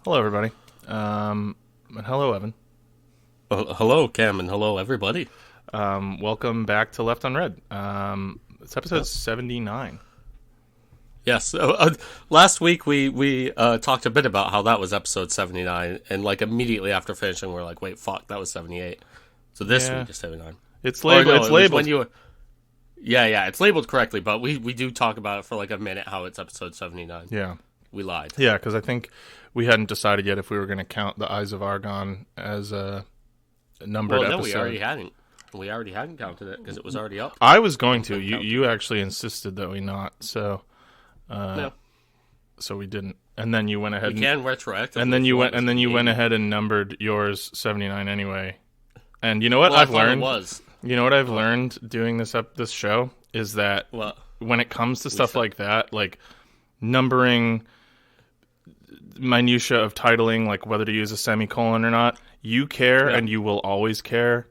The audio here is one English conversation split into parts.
Hello, everybody. And hello, Evan. Hello, Cam, and hello, everybody. Welcome back to Left Unread. It's episode Yep. 79. Yes, last week we talked a bit about how that was episode 79, and like immediately after finishing, we're like, wait, fuck, that was 78. So this Yeah. week is 79. It's Or labeled. no, It's it was labeled. when you were. Yeah, it's labeled correctly, but we do talk about it for like a minute how it's episode 79. Yeah, We lied. yeah, because I think we hadn't decided yet if we were going to count the Eyes of Argon as a numbered Well, no, episode. we already hadn't. We already hadn't counted it because it was already up. I was going to. You actually insisted that we not. So No, so we didn't. And then you went ahead. we can retroactively. And then if you want went. us And to then you be. went ahead and numbered yours 79 anyway. And you know what Well, I I've thought learned? it was. You know what I've learned doing this show is that Well, when it comes to stuff like that, like numbering, minutia of titling, like whether to use a semicolon or not, you care Yeah. and you will always care.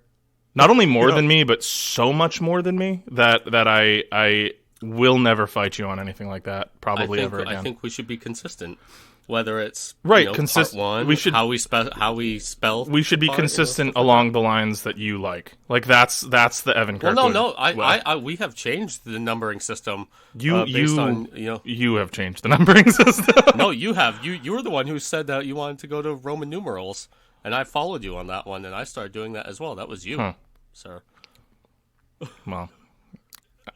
Not only more Yeah. than me, but so much more than me that I will never fight you on anything like that. Probably ever again. I think we should be consistent. Whether it's Right, part consist- one, we should- how we spell. We should be part, you know, consistent stuff like along the lines that you like. Like that's the Evan that. Kirkwood. Well, no, way. we have changed the numbering system. You based on you have changed the numbering system. No, you have. You were the one who said that you wanted to go to Roman numerals, and I followed you on that one, and I started doing that as well. That was you, Huh. sir. Well,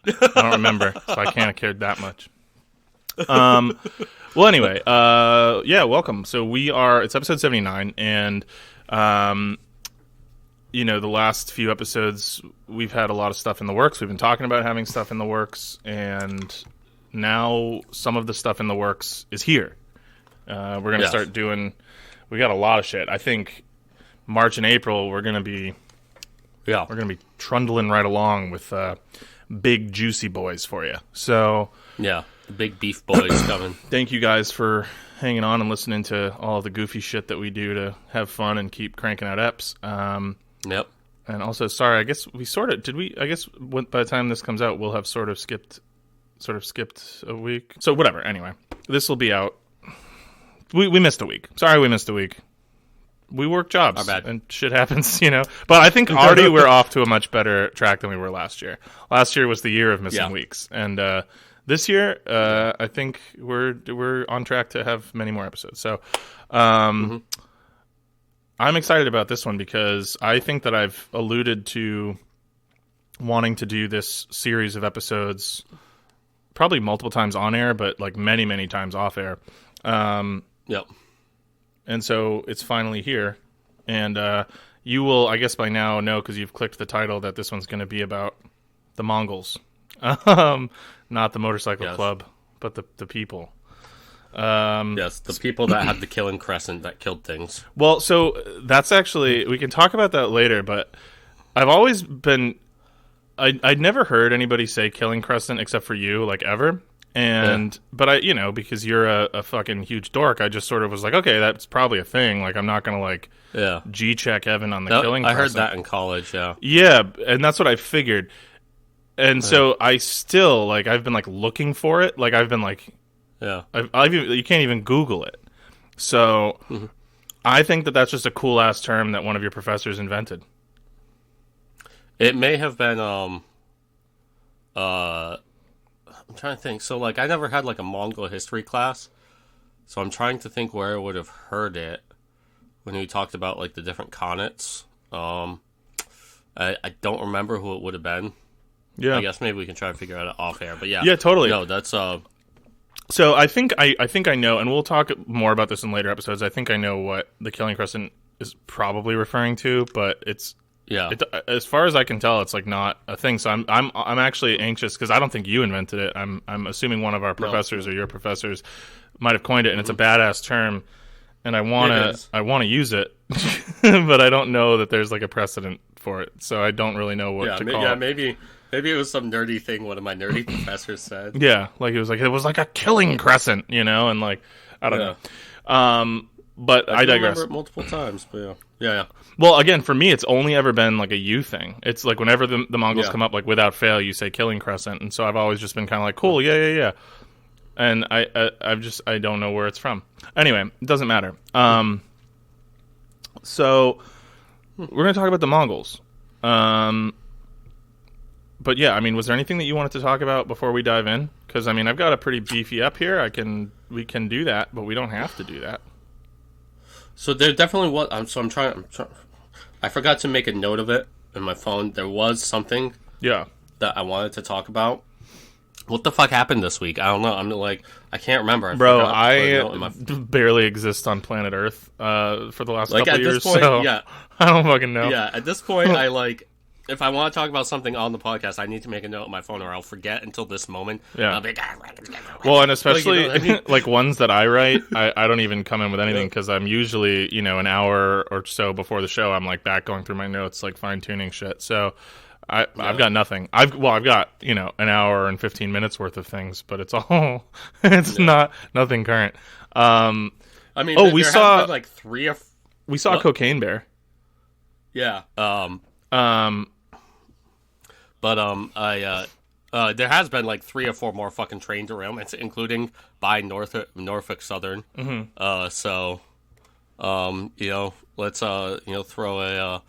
I don't remember, so I can't have cared that much. Well, anyway, yeah, welcome. So it's episode 79, and, the last few episodes, we've had a lot of stuff in the works. We've been talking about having stuff in the works, and now some of the stuff in the works is here. We're going to start doing, we got a lot of shit. I think March and April, we're going to be trundling right along with big, juicy boys for you. So, Yeah, the big beef boys coming. thank you guys for hanging on and listening to all of the goofy shit that we do to have fun and keep cranking out eps. Yep. And also, sorry, I guess we sort of did we? I guess by the time this comes out, we'll have sort of skipped a week. So whatever. Anyway, this will be out. We missed a week. Sorry, we missed a week. We work jobs, Our bad. and shit happens, But I think already we're off to a much better track than we were last year. Last year was the year of missing weeks, and this year, I think we're on track to have many more episodes. So, I'm excited about this one because I think that I've alluded to wanting to do this series of episodes probably multiple times on air, but like many, many times off air. Yep. And so it's finally here. And you will, I guess by now, know because you've clicked the title that this one's going to be about the Mongols. Not the motorcycle club, but the people. Yes, the people that had the killing crescent that killed things. Well, so that's actually, we can talk about that later, but I've always been, I'd never heard anybody say killing crescent except for you, like ever. And, but I, because you're a fucking huge dork, I just sort of was like, okay, that's probably a thing. Like, I'm not going to G-check Evan on the killing I crescent. heard that in college, yeah. Yeah, and that's what I figured. And so I still, I've been, looking for it. I've been, Yeah. you can't even Google it. So I think that that's just a cool-ass term that one of your professors invented. It may have been, I'm trying to think. So, I never had, a Mongol history class. So I'm trying to think where I would have heard it when we talked about, the different Khanates. I don't remember who it would have been. Yeah. I guess maybe we can try to figure it out off air. But yeah. Yeah, totally. No, that's, So I think I know, and we'll talk more about this in later episodes. I think I know what the Killing Crescent is probably referring to, but it's as far as I can tell, it's not a thing. So I'm actually anxious because I don't think you invented it. I'm assuming one of our professors or your professors might have coined it, and it's a badass term, and I wanna use it, but I don't know that there's a precedent for it. So I don't really know what to call it. Maybe it was some nerdy thing one of my nerdy professors said. Yeah, it was like a killing crescent, and I don't know. But I digress. Remember it multiple times, but yeah. Well, again, for me, it's only ever been a you thing. It's whenever the Mongols come up, without fail, you say killing crescent, and so I've always just been kind of cool, yeah. and I don't know where it's from. Anyway, it doesn't matter. So we're gonna talk about the Mongols. But yeah, I mean, was there anything that you wanted to talk about before we dive in? Because I mean, I've got a pretty beefy up here. We can do that, but we don't have to do that. So there definitely was. I'm trying. I forgot to make a note of it in my phone. There was something. Yeah. That I wanted to talk about. What the fuck happened this week? I don't know. I'm like, I can't remember. Bro, I barely exist on planet Earth for the last couple of years. Point, so yeah. I don't fucking know. Yeah, at this point, I like. If I want to talk about something on the podcast, I need to make a note on my phone, or I'll forget until this moment. Yeah. Well, and especially like ones that I write, I don't even come in with anything because I'm usually an hour or so before the show. I'm like back going through my notes, like fine tuning shit. So I've got nothing. I've got an hour and 15 minutes worth of things, but it's all not nothing current. I mean, we saw like 3 or we saw a cocaine bear. Yeah. But there has been like 3 or 4 more fucking train derailments, including by Norfolk Southern. Mm-hmm. So, let's throw a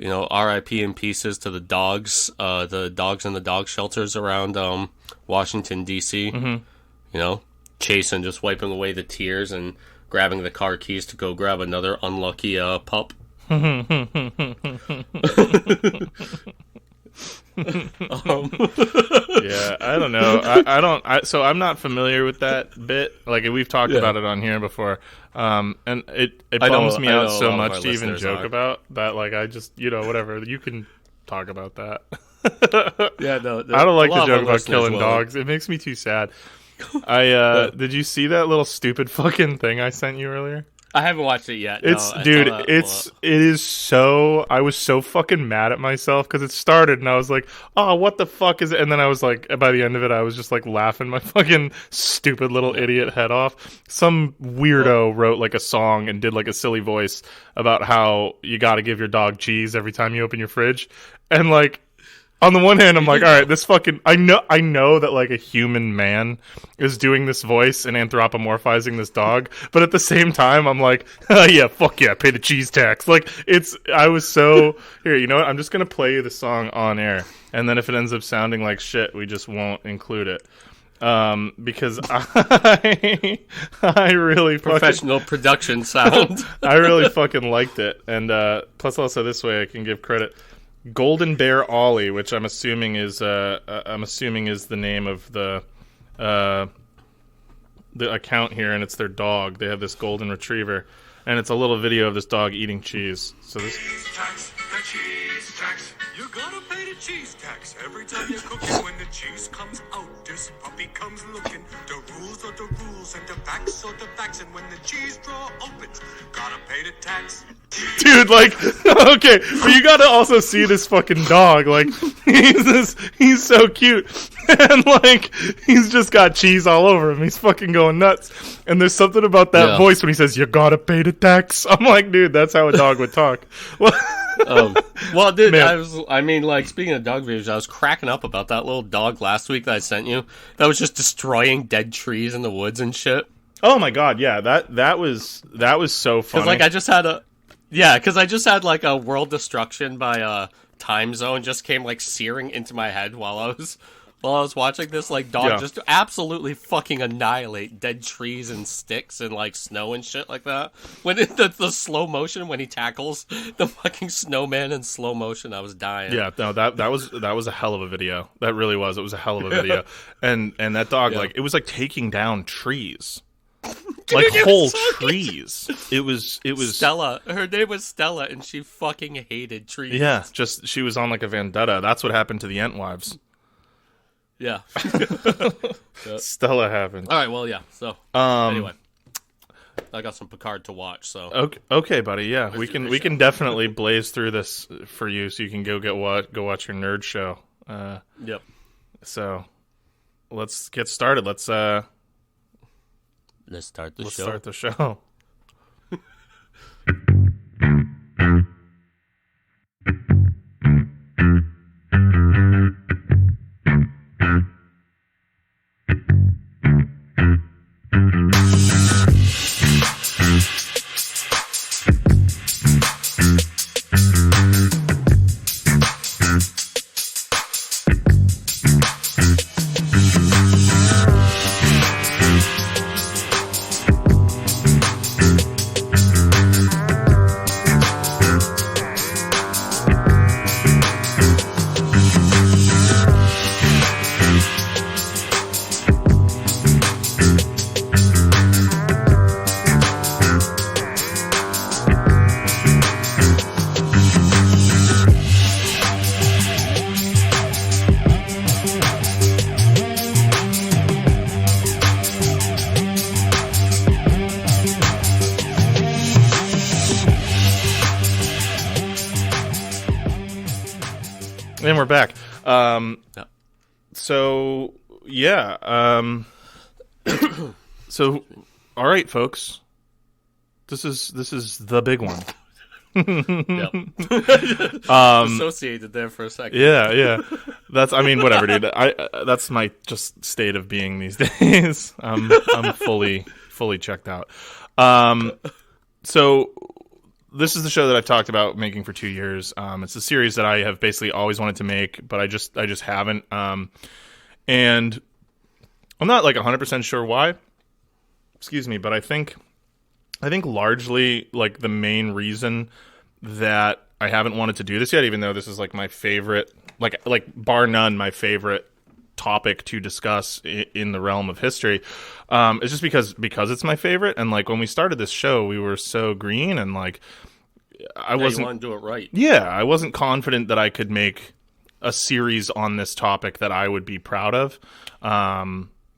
R.I.P. in pieces to the dogs in the dog shelters around Washington D.C. Mm-hmm. Chasing, just wiping away the tears and grabbing the car keys to go grab another unlucky pup. Yeah, I don't know. So I'm not familiar with that bit. Like we've talked about it on here before, and it bums me out so much to even joke about that. Like I just whatever, you can talk about that. Yeah, no, I don't like to joke about killing dogs. It makes me too sad. Did you see that little stupid fucking thing I sent you earlier? I haven't watched it yet. It is so. I was so fucking mad at myself because it started and I was like, "Oh, what the fuck is it?" And then I was like, by the end of it, I was just like laughing my fucking stupid little idiot head off. Some weirdo wrote like a song and did like a silly voice about how you got to give your dog cheese every time you open your fridge, and like. On the one hand, I'm like, all right, this fucking... I know that, like, a human man is doing this voice and anthropomorphizing this dog, but at the same time, I'm like, oh, yeah, fuck yeah, pay the cheese tax. Like, I was so... Here, you know what? I'm just going to play you the song on air, and then if it ends up sounding like shit, we just won't include it. Because I really professional production sound. I really fucking liked it, and plus also this way I can give credit... Golden Bear Ollie, which I'm assuming is the name of the account here, and it's their dog. They have this golden retriever, and it's a little video of this dog eating cheese. So this. The cheese tax. You gotta pay the cheese tax every time you're cooking. When the cheese comes out, this puppy comes looking. The rules are the rules, and the facts are the facts. And when the cheese drawer opens, gotta pay the tax. Dude, like, okay, but you gotta also see this fucking dog. Like, he's so cute, and like, he's just got cheese all over him. He's fucking going nuts. And there's something about that voice when he says, "You gotta pay the tax." I'm like, dude, that's how a dog would talk. Well, dude, man. Speaking of dog videos, I was cracking up about that little dog last week that I sent you. That was just destroying dead trees in the woods and shit. Oh my god, yeah, that was so funny. Because I just had like a world destruction by time zone just came like searing into my head while I was watching this like dog just absolutely fucking annihilate dead trees and sticks and like snow and shit like that. When the slow motion when he tackles the fucking snowman in slow motion, I was dying. Yeah, no, that was a hell of a video. That really was. It was a hell of a video. and that dog like it was like taking down trees. Dude, like whole trees. It was Stella. Her name was Stella, and she fucking hated trees. Yeah, just she was on like a vendetta. That's what happened to the Entwives. Yeah. Stella happened. All right. Well, yeah. So anyway, I got some Picard to watch. So okay, buddy. Yeah, we can definitely blaze through this for you, so you can go watch your nerd show. Yep. So let's get started. Let's start the show. Start the show. And we're back. Yeah. So, yeah. So, all right, folks. This is the big one. Yep. Associated there for a second. Yeah. That's, I mean, whatever, dude. That's my just state of being these days. I'm fully checked out. So this is the show that I've talked about making for 2 years. It's a series that I have basically always wanted to make, but I just haven't. And I'm not like 100% sure why. Excuse me, but I think largely like the main reason that I haven't wanted to do this yet, even though this is like my favorite, like bar none, my favorite topic to discuss in the realm of history, is just because it's my favorite. And like when we started this show, we were so green and like I wasn't, you want to do it right. Yeah, I wasn't confident that I could make a series on this topic that I would be proud of.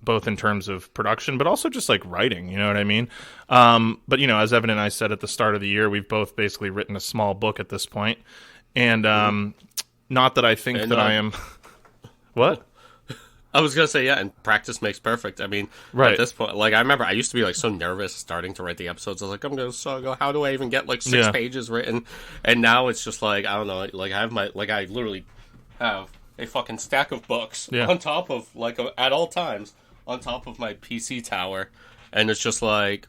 Both in terms of production, but also just like writing, you know what I mean? But, you know, as Evan and I said at the start of the year, we've both basically written a small book at this point. And not that I think that I am... What? I was going to say, yeah, and practice makes perfect. I mean, right. At this point, like, I remember I used to be like so nervous starting to write the episodes. I was like, I'm going to go, how do I even get like 6 pages written? And now it's just like, I don't know, like I literally have a fucking stack of books on top of, like, at all times, on top of my PC tower, and it's just like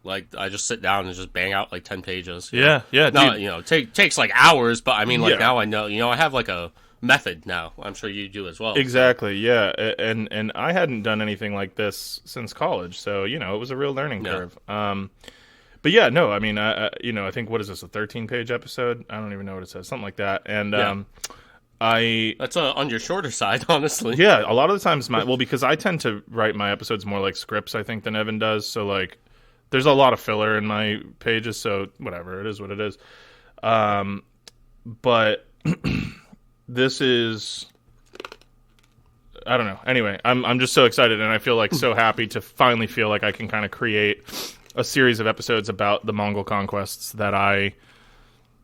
I just sit down and just bang out like 10 pages. Yeah. No, you know, takes like hours, but I mean, like now I know, you know, I have like a method now. I'm sure you do as well. Exactly. Yeah, and I hadn't done anything like this since college, so you know, it was a real learning curve. But yeah, no, I mean, you know, I think what is this, a 13-page episode? I don't even know what it says, something like that, and that's on your shorter side, honestly. Yeah, a lot of the times, because I tend to write my episodes more like scripts, I think, than Evan does. So like, there's a lot of filler in my pages. So whatever, it is what it is. But this is, I don't know. Anyway, I'm just so excited, and I feel like so happy to finally feel like I can kind of create a series of episodes about the Mongol conquests that I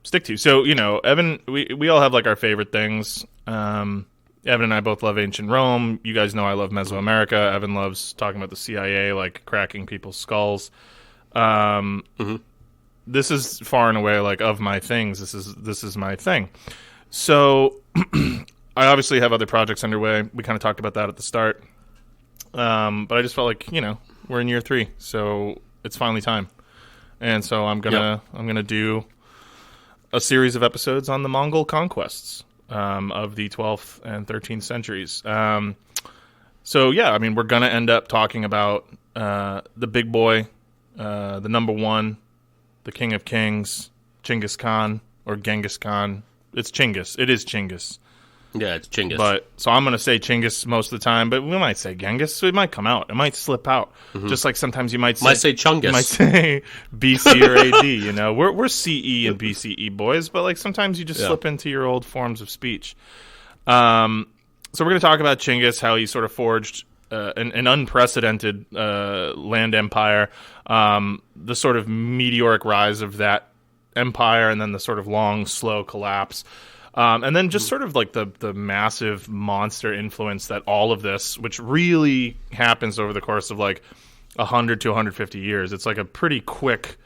stick to. So, you know, Evan, we all have like our favorite things. Evan and I both love ancient Rome. You guys know I love Mesoamerica. Evan loves talking about the CIA, like cracking people's skulls. This is far and away like of my things. This is my thing. So I obviously have other projects underway. We kind of talked about that at the start. But I just felt like, you know, we're in year 3, so it's finally time. And so I'm gonna do a series of episodes on the Mongol conquests of the 12th and 13th centuries. So, yeah, I mean, we're going to end up talking about the big boy, the number one, the king of kings, Genghis Khan, or Genghis Khan. It's Chinggis. It is Chinggis. Yeah, it's Chinggis. So I'm going to say Chinggis most of the time, but we might say Genghis. So it might come out. It might slip out. Just like sometimes you might say Chungus. You might say BC or AD, you know. We're CE and BCE boys, but like sometimes you just slip into your old forms of speech. So we're going to talk about Chinggis, how he sort of forged an unprecedented land empire, the sort of meteoric rise of that empire, and then the sort of long, slow collapse. And then just sort of like the massive monster influence that all of this, which really happens over the course of like 100 to 150 years. It's like a pretty quick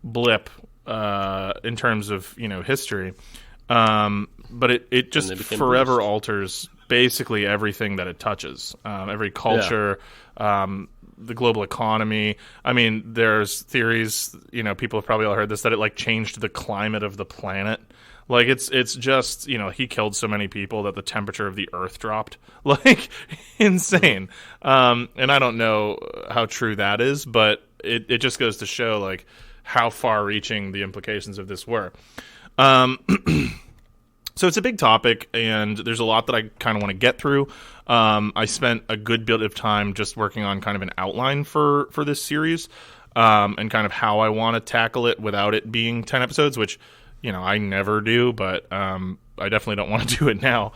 blip in terms of, you know, history. But it just forever alters basically everything that it touches. Every culture, the global economy. I mean, there's theories, you know, people have probably all heard this, that it like changed the climate of the planet. Like, it's just, you know, he killed so many people that the temperature of the earth dropped. Like, insane. And I don't know how true that is, but it just goes to show, like, how far-reaching the implications of this were. So it's a big topic, and there's a lot that I kind of want to get through. I spent a good bit of time just working on kind of an outline for this series, and kind of how I want to tackle it without it being 10 episodes, which, you know, I never do, but I definitely don't want to do it now.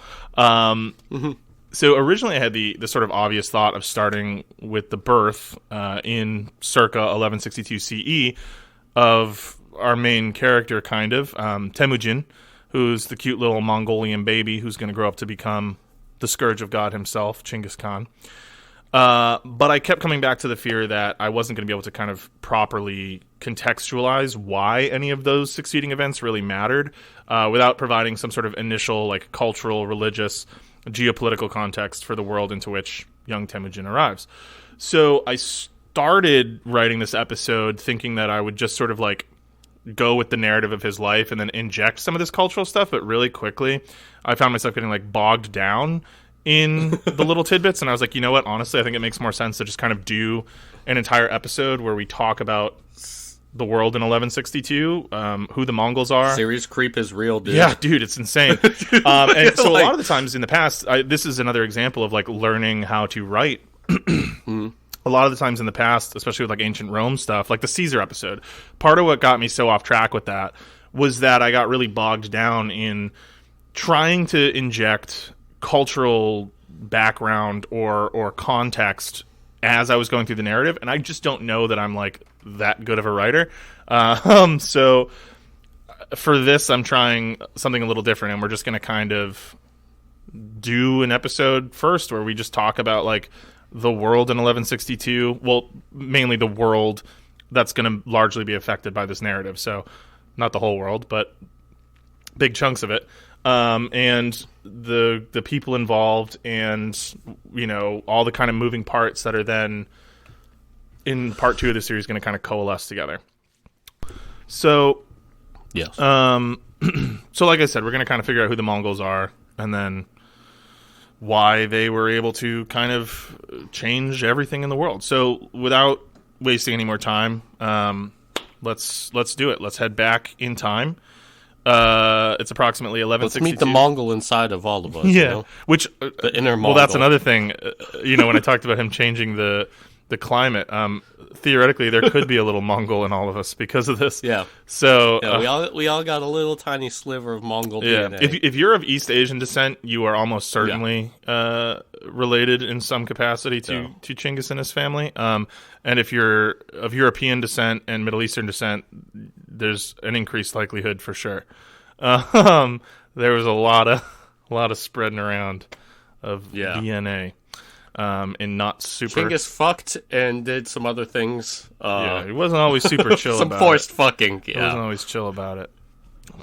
So originally I had the sort of obvious thought of starting with the birth in circa 1162 CE of our main character, kind of, Temujin, who's the cute little Mongolian baby who's going to grow up to become the scourge of God himself, Genghis Khan. But I kept coming back to the fear that I wasn't going to be able to kind of properly contextualize why any of those succeeding events really mattered without providing some sort of initial like cultural, religious, geopolitical context for the world into which young Temujin arrives. So I started writing this episode thinking that I would just sort of like go with the narrative of his life and then inject some of this cultural stuff, but really quickly I found myself getting like bogged down in the little tidbits, and I was like, you know what, honestly I think it makes more sense to just kind of do an entire episode where we talk about the world in 1162, who the Mongols are. Series creep is real, dude. Yeah, dude, it's insane. And so a lot of the times in the past, this is another example of like learning how to write. A lot of the times in the past, especially with like ancient Rome stuff, like the Caesar episode, part of what got me so off track with that was that I got really bogged down in trying to inject cultural background or context as I was going through the narrative, and I just don't know that I'm like that good of a writer. So for this, I'm trying something a little different, and we're just going to kind of do an episode first where we just talk about like the world in 1162. Well, mainly the world that's going to largely be affected by this narrative. So not the whole world, but big chunks of it. And the people involved, and you know, all the kind of moving parts that are then in part 2 of the series going to kind of coalesce together. So yes. So like I said, we're going to kind of figure out who the Mongols are, and then why they were able to kind of change everything in the world. So without wasting any more time, let's do it. Let's head back in time. It's approximately 1162. Let's meet the Mongol inside of all of us. Yeah, you know? which the inner Mongol. Well, that's another thing. You know, when I talked about him changing the climate, theoretically there could be a little Mongol in all of us because of this. Yeah. So we all got a little tiny sliver of Mongol DNA. If you're of East Asian descent, you are almost certainly related in some capacity to Chinggis and his family. And if you're of European descent and Middle Eastern descent, there's an increased likelihood for sure. There was a lot of spreading around of DNA. And not super. Genghis fucked and did some other things. He wasn't always super chill about it. Some forced fucking. Yeah. He wasn't always chill about it.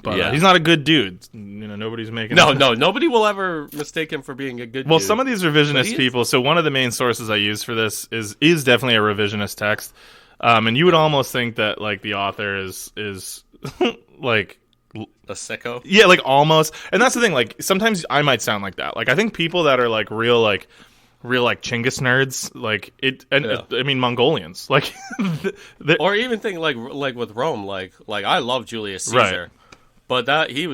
But he's not a good dude. You know, nobody's making. No, nobody will ever mistake him for being a good dude. Well, some of these revisionist people. So one of the main sources I use for this is definitely a revisionist text, and you would almost think that like the author is like a sicko. Yeah, like almost. And that's the thing. Like sometimes I might sound like that. Like I think people that are like real Chinggis nerds, like it, and I mean Mongolians, like, or even think like with Rome, like I love Julius Caesar, right. But that he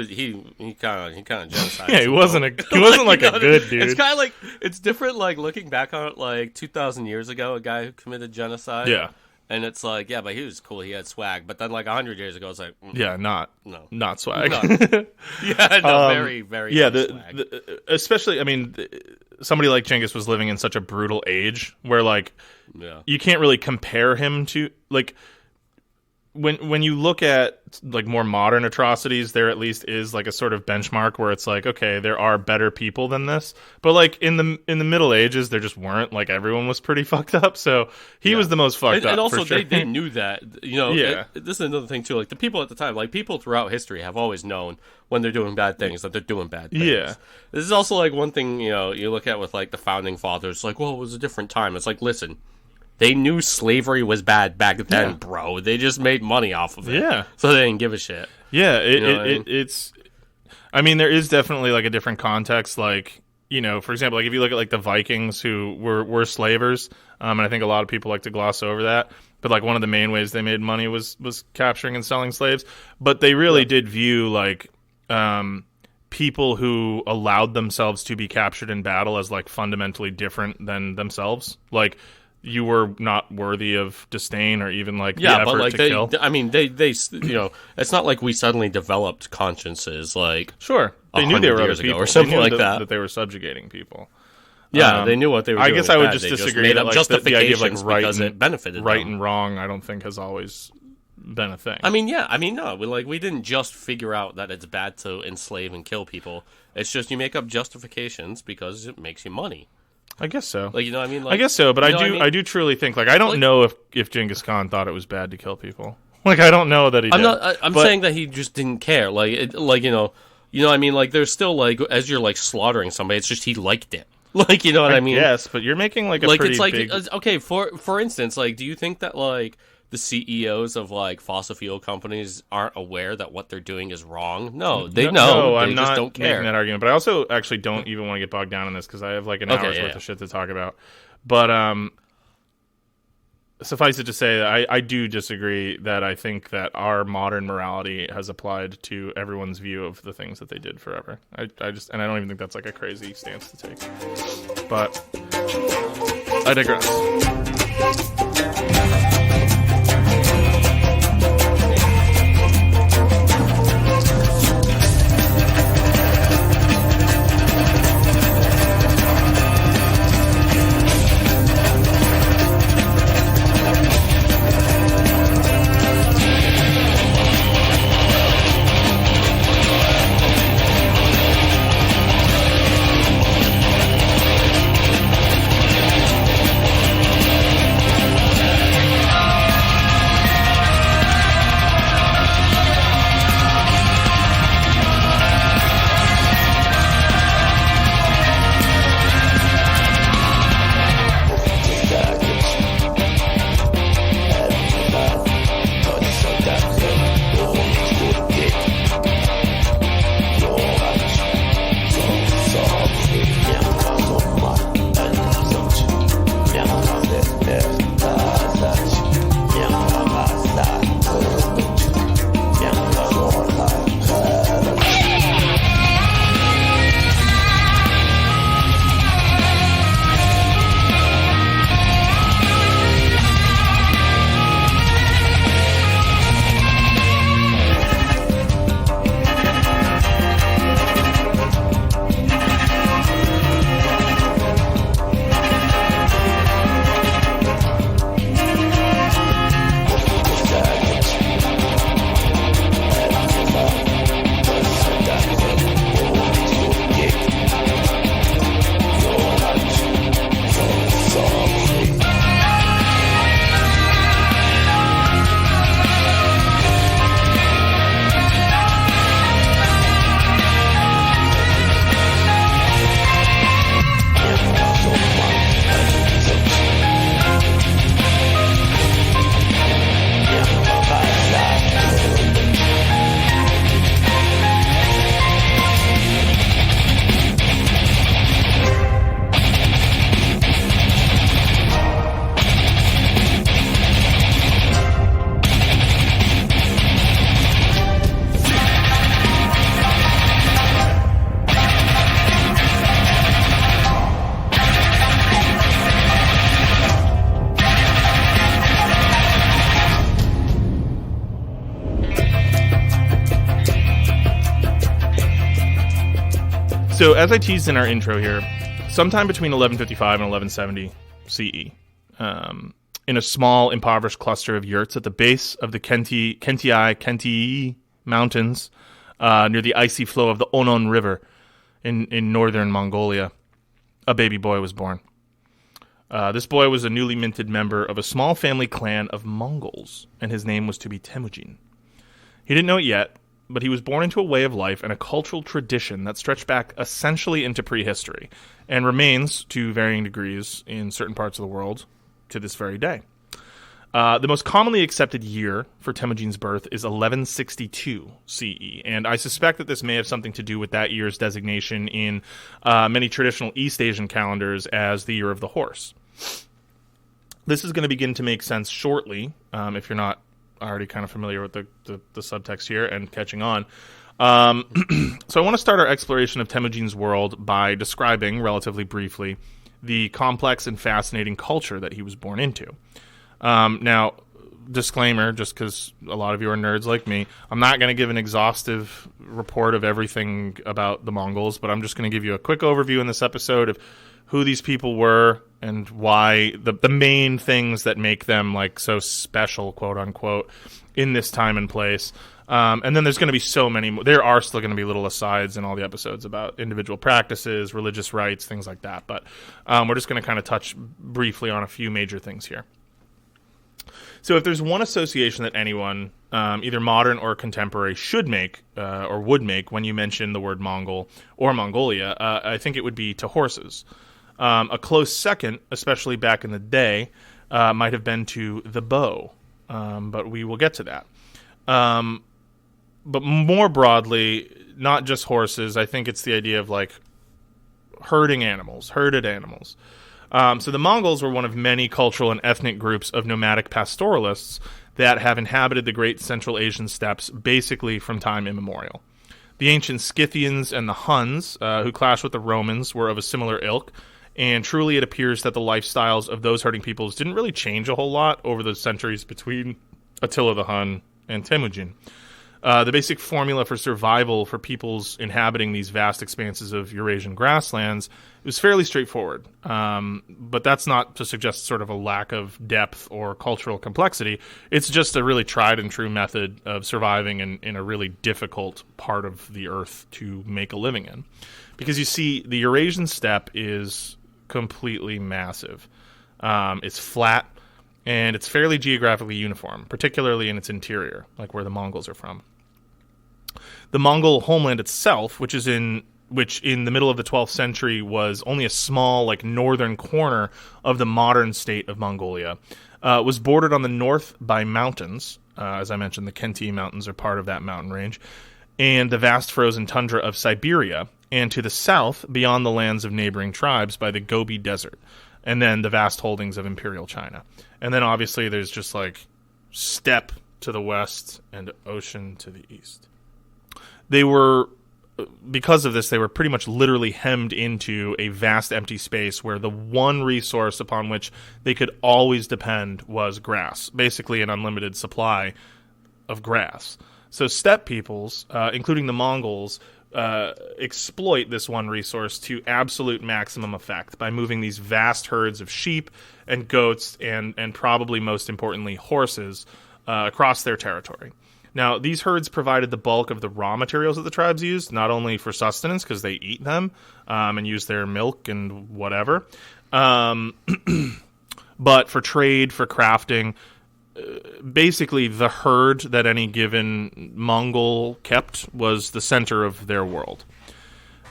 kind of genocide. Yeah, he wasn't like a good dude. It's kind of like it's different. Like looking back on it, like 2,000 years ago, a guy who committed genocide. Yeah. And it's like, yeah, but he was cool. He had swag. But then, like 100 years ago, it's like, not swag. Very, very. Yeah, swag. Especially, I mean, somebody like Genghis was living in such a brutal age where, like, you can't really compare him to like. When you look at like more modern atrocities, there at least is like a sort of benchmark where it's like, okay, there are better people than this. But like in the Middle Ages, there just weren't. Like everyone was pretty fucked up. So he was the most fucked up. And also, for sure. they knew that. You know, this is another thing too. Like the people at the time, like people throughout history, have always known when they're doing bad things that they're doing bad things. Yeah. This is also like one thing you look at with like the founding fathers. Like, well, it was a different time. It's like, listen. They knew slavery was bad back then, bro. They just made money off of it. Yeah. So they didn't give a shit. Yeah, it's... I mean, there is definitely, like, a different context. Like, you know, for example, like, if you look at, like, the Vikings who were slavers, and I think a lot of people like to gloss over that, but, like, one of the main ways they made money was capturing and selling slaves. But they really did view, like, people who allowed themselves to be captured in battle as, like, fundamentally different than themselves. Like... You were not worthy of disdain or even like the effort to kill. I mean, they it's not like we suddenly developed consciences like sure they knew they were other people or something like that they were subjugating people. Yeah, they knew what they were doing. I guess I would just disagree. Made up like, justifications the idea of like because it benefited right them. and wrong. I don't think has always been a thing. I mean, yeah. I mean, no. We didn't just figure out that it's bad to enslave and kill people. It's just you make up justifications because it makes you money. I guess so. Like, you know what I mean? Like, I guess so, but I do truly think, like, I don't know if Genghis Khan thought it was bad to kill people. Like, I don't know that he did. I'm saying that he just didn't care. Like, you know what I mean? Like, there's still, like, as you're, like, slaughtering somebody, it's just he liked it. Like, you know what I mean? Yes, but you're making, like, a pretty it's like, big... Okay, for instance, like, do you think that, like, the CEOs of, like, fossil fuel companies aren't aware that what they're doing is wrong? No, they know. No, they I'm just not don't care. making that argument. But I also actually don't even want to get bogged down in this because I have, like, an hour's worth of shit to talk about. But, suffice it to say, I do disagree that I think that our modern morality has applied to everyone's view of the things that they did forever. I don't even think that's like a crazy stance to take. But I digress. So, as I teased in our intro here, sometime between 1155 and 1170 CE, in a small, impoverished cluster of yurts at the base of the Kentii Mountains, near the icy flow of the Onon River in northern Mongolia, a baby boy was born. This boy was a newly minted member of a small family clan of Mongols, and his name was to be Temujin. He didn't know it yet, but he was born into a way of life and a cultural tradition that stretched back essentially into prehistory, and remains, to varying degrees, in certain parts of the world to this very day. The most commonly accepted year for Temujin's birth is 1162 CE, and I suspect that this may have something to do with that year's designation in many traditional East Asian calendars as the Year of the Horse. This is going to begin to make sense shortly, if you're not already kind of familiar with the subtext here and catching on. So I want to start our exploration of Temujin's world by describing, relatively briefly, the complex and fascinating culture that he was born into. Now, disclaimer, just because a lot of you are nerds like me, I'm not going to give an exhaustive report of everything about the Mongols, but I'm just going to give you a quick overview in this episode of who these people were and why the main things that make them like so special, quote unquote, in this time and place. And then there's going to be so many more. There are still going to be little asides in all the episodes about individual practices, religious rites, things like that. But we're just going to kind of touch briefly on a few major things here. So if there's one association that anyone, either modern or contemporary, should make or would make when you mention the word Mongol or Mongolia, I think it would be to horses. A close second, especially back in the day, might have been to the bow, but we will get to that. But more broadly, not just horses, I think it's the idea of like herded animals. So the Mongols were one of many cultural and ethnic groups of nomadic pastoralists that have inhabited the great Central Asian steppes basically from time immemorial. The ancient Scythians and the Huns, who clashed with the Romans, were of a similar ilk, and truly it appears that the lifestyles of those herding peoples didn't really change a whole lot over the centuries between Attila the Hun and Temujin. The basic formula for survival for peoples inhabiting these vast expanses of Eurasian grasslands was fairly straightforward. But that's not to suggest sort of a lack of depth or cultural complexity. It's just a really tried and true method of surviving in a really difficult part of the earth to make a living in. Because you see, the Eurasian steppe is completely massive. It's flat, and it's fairly geographically uniform, particularly in its interior, like where the Mongols are from. The Mongol homeland itself, which in the middle of the 12th century was only a small, like, northern corner of the modern state of Mongolia, was bordered on the north by mountains. As I mentioned, the Khenti Mountains are part of that mountain range, and the vast frozen tundra of Siberia, and to the south, beyond the lands of neighboring tribes, by the Gobi Desert, and then the vast holdings of Imperial China. And then, obviously, there's just, like, steppe to the west and ocean to the east. Because of this, they were pretty much literally hemmed into a vast empty space where the one resource upon which they could always depend was grass, basically an unlimited supply of grass. So steppe peoples, including the Mongols, exploit this one resource to absolute maximum effect by moving these vast herds of sheep and goats and probably most importantly horses across their territory. Now, these herds provided the bulk of the raw materials that the tribes used, not only for sustenance, because they eat them and use their milk and whatever, but for trade, for crafting. Basically, the herd that any given Mongol kept was the center of their world.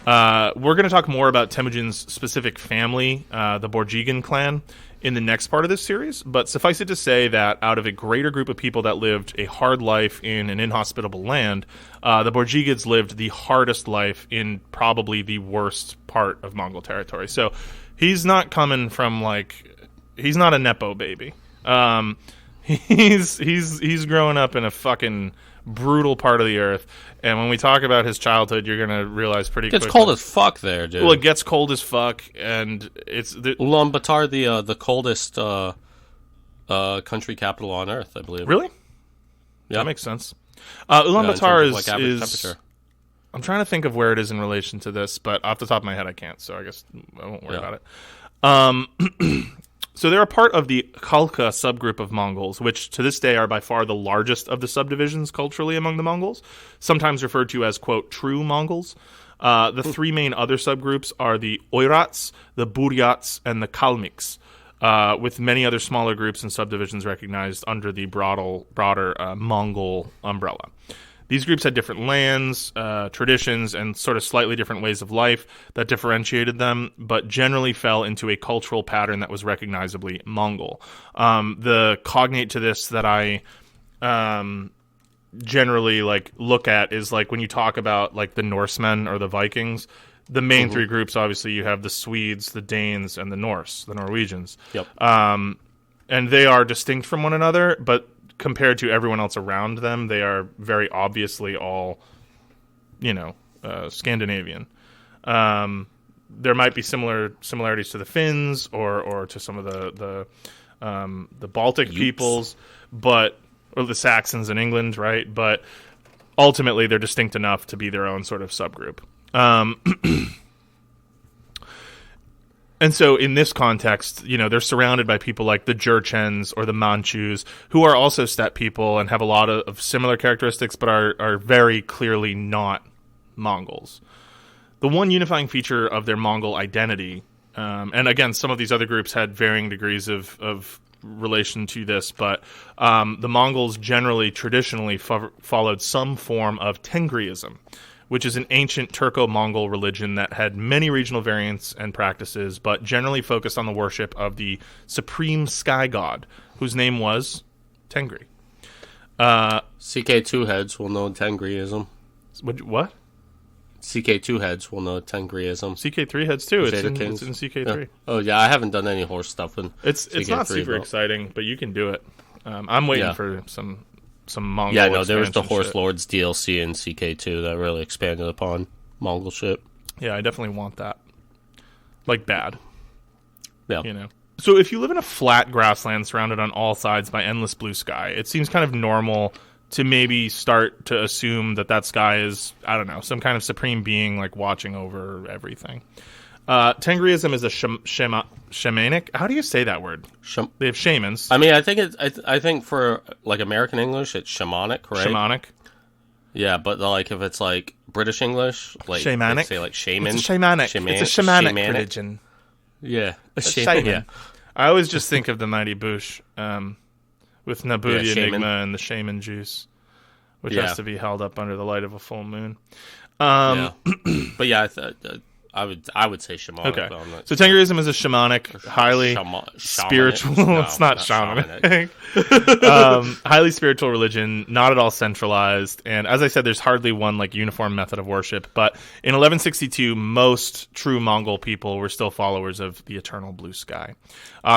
We're going to talk more about Temujin's specific family, the Borjigin clan, in the next part of this series, but suffice it to say that out of a greater group of people that lived a hard life in an inhospitable land, the Borjigids lived the hardest life in probably the worst part of Mongol territory. So he's not coming from, like, he's not a Nepo baby. He's growing up in a fucking brutal part of the earth, and when we talk about his childhood, you're gonna realize pretty quickly. It gets cold as fuck there, dude. Well, it gets cold as fuck, and it's Ulaanbaatar, the coldest country capital on earth, I believe. Really? Yeah, that makes sense. Ulaanbaatar like average temperature. I'm trying to think of where it is in relation to this, but off the top of my head, I can't. So I guess I won't worry about it. So they're a part of the Khalkha subgroup of Mongols, which to this day are by far the largest of the subdivisions culturally among the Mongols, sometimes referred to as, quote, true Mongols. The three main other subgroups are the Oirats, the Buryats, and the Kalmyks, with many other smaller groups and subdivisions recognized under the broader Mongol umbrella. These groups had different lands, traditions, and sort of slightly different ways of life that differentiated them, but generally fell into a cultural pattern that was recognizably Mongol. The cognate to this that I generally like look at is like when you talk about like the Norsemen or the Vikings, the main three groups, obviously you have the Swedes, the Danes, and the Norwegians. Yep. And they are distinct from one another, but compared to everyone else around them, they are very obviously all, Scandinavian. There might be similarities to the Finns or to some of the Baltic peoples, or the Saxons in England, right? But ultimately, they're distinct enough to be their own sort of subgroup. And And so in this context, they're surrounded by people like the Jurchens or the Manchus, who are also steppe people and have a lot of similar characteristics, but are very clearly not Mongols. The one unifying feature of their Mongol identity, and again, some of these other groups had varying degrees of relation to this, but the Mongols traditionally followed some form of Tengriism, which is an ancient Turco-Mongol religion that had many regional variants and practices, but generally focused on the worship of the supreme sky god, whose name was Tengri. CK2 heads will know Tengriism. What? CK2 heads will know Tengriism. CK3 heads too. It's in CK3. Yeah. Oh yeah, I haven't done any horse stuff in It's not super exciting, but you can do it. I'm waiting for some Mongol. Yeah, no, there was the Horse Lords DLC in CK2 that really expanded upon Mongol shit. Yeah, I definitely want that. Like bad. Yeah. So if you live in a flat grassland surrounded on all sides by endless blue sky, it seems kind of normal to maybe start to assume that sky is, I don't know, some kind of supreme being like watching over everything. Tengriism is a shamanic. How do you say that word? They have shamans. I mean, I think for like American English, it's shamanic, right? Shamanic. Yeah, but like if it's like British English, like shamanic, say like shaman. It's a shamanic. It's a shamanic religion. Yeah, a shaman. Yeah. I always just think of the Mighty Boosh with Nabu the Enigma and the shaman juice, which has to be held up under the light of a full moon. But yeah, I would say shamanic. Okay. So Tengriism is a shamanic, highly spiritual. No, it's not shamanic. Highly spiritual religion, not at all centralized. And as I said, there's hardly one like uniform method of worship. But in 1162, most true Mongol people were still followers of the eternal blue sky.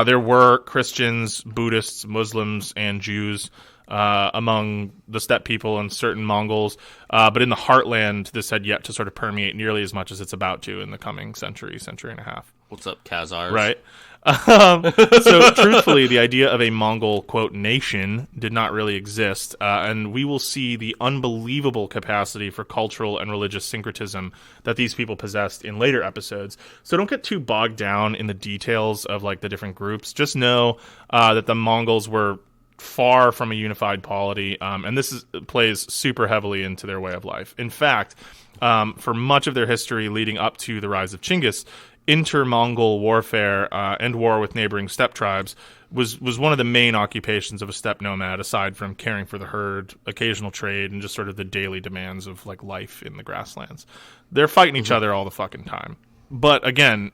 There were Christians, Buddhists, Muslims, and Jews among the steppe people and certain Mongols. But in the heartland, this had yet to sort of permeate nearly as much as it's about to in the coming century and a half. What's up, Khazars? Right. So truthfully, the idea of a Mongol, quote, nation did not really exist. And we will see the unbelievable capacity for cultural and religious syncretism that these people possessed in later episodes. So don't get too bogged down in the details of like the different groups. Just know that the Mongols were far from a unified polity, and this plays super heavily into their way of life. In fact, for much of their history leading up to the rise of Chinggis, inter-Mongol warfare and war with neighboring steppe tribes was one of the main occupations of a steppe nomad, aside from caring for the herd, occasional trade, and just sort of the daily demands of like life in the grasslands. They're fighting each other all the fucking time. But again,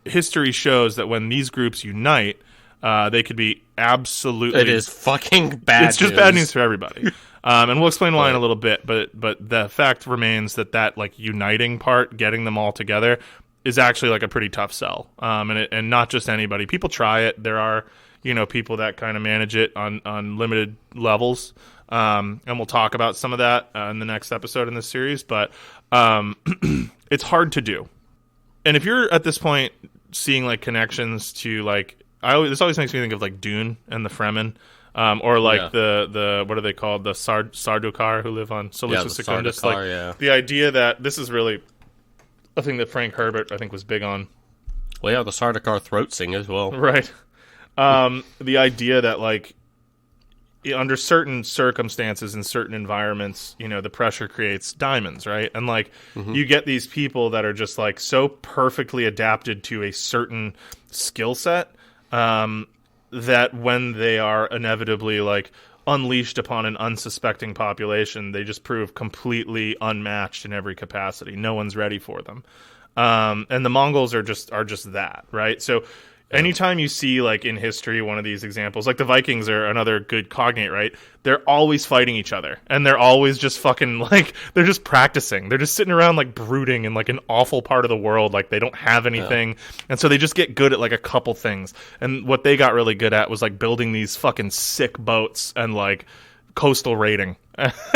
history shows that when these groups unite, they could be absolutely... It is fucking bad It's just news. bad news for everybody. And we'll explain why in a little bit, but the fact remains that like uniting part, getting them all together, is actually like a pretty tough sell. And not just anybody. People try it. There are, people that kind of manage it on limited levels. And we'll talk about some of that in the next episode in this series. But it's hard to do. And if you're at this point seeing like connections to like... this always makes me think of like Dune and the Fremen, or like the what are they called, the Sardaukar who live on Solution Secundus. Like the idea that this is really a thing that Frank Herbert I think was big on. Well, yeah, the Sardaukar throat sing as well, right? The idea that like under certain circumstances in certain environments, the pressure creates diamonds, right? And like you get these people that are just like so perfectly adapted to a certain skill set. That when they are inevitably like unleashed upon an unsuspecting population, they just prove completely unmatched in every capacity. No one's ready for them. And the Mongols are just that, right? So anytime you see like in history one of these examples, like the Vikings are another good cognate, right? They're always fighting each other, and they're always just fucking like they're just practicing. They're just sitting around like brooding in like an awful part of the world, like they don't have anything, and so they just get good at like a couple things. And what they got really good at was like building these fucking sick boats and like coastal raiding.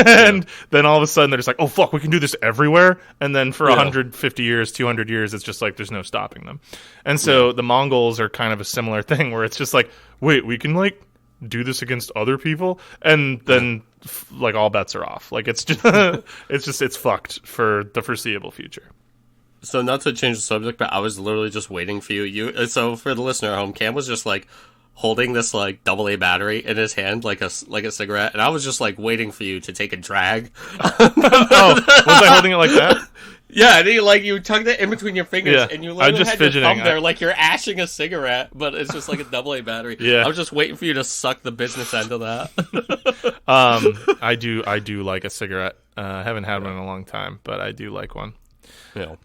And then all of a sudden they're just like, oh fuck, we can do this everywhere. And then for 150 years, 200 years, it's just like there's no stopping them. And so the Mongols are kind of a similar thing where it's just like, wait, we can like do this against other people, and then like all bets are off. Like it's just it's fucked for the foreseeable future. So not to change the subject, but I was literally just waiting for you. So for the listener at home, Cam was just like holding this like AA battery in his hand, like a cigarette, and I was just like waiting for you to take a drag. Oh, was I holding it like that? Yeah, and you tugged it in between your fingers, and you literally just had fidgeting. your thumb there like you're ashing a cigarette, but it's just like a AA battery. Yeah. I was just waiting for you to suck the business end of that. I do like a cigarette. I haven't had one in a long time, but I do like one. Yeah.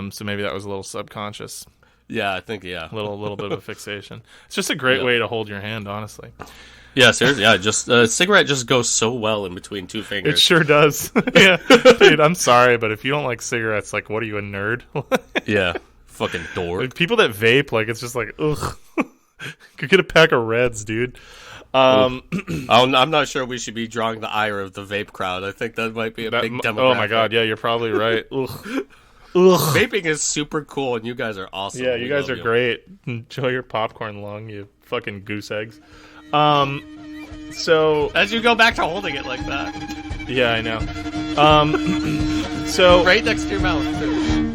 So maybe that was a little subconscious. Yeah, I think a little bit of a fixation. It's just a great way to hold your hand, honestly. Yeah, seriously. Yeah, just a cigarette just goes so well in between two fingers. It sure does. Yeah, dude. I'm sorry, but if you don't like cigarettes, like, what are you, a nerd? Yeah, fucking dork. Like, people that vape, like, it's just like, ugh. Could get a pack of Reds, dude. I'm not sure we should be drawing the ire of the vape crowd. I think that might be a big demographic. Oh my god, yeah, you're probably right. Ugh. Vaping is super cool, and you guys are awesome. Yeah, you guys are great. Enjoy your popcorn lung, you fucking goose eggs. So as you go back to holding it like that. Yeah, I know. So right next to your mouth, too.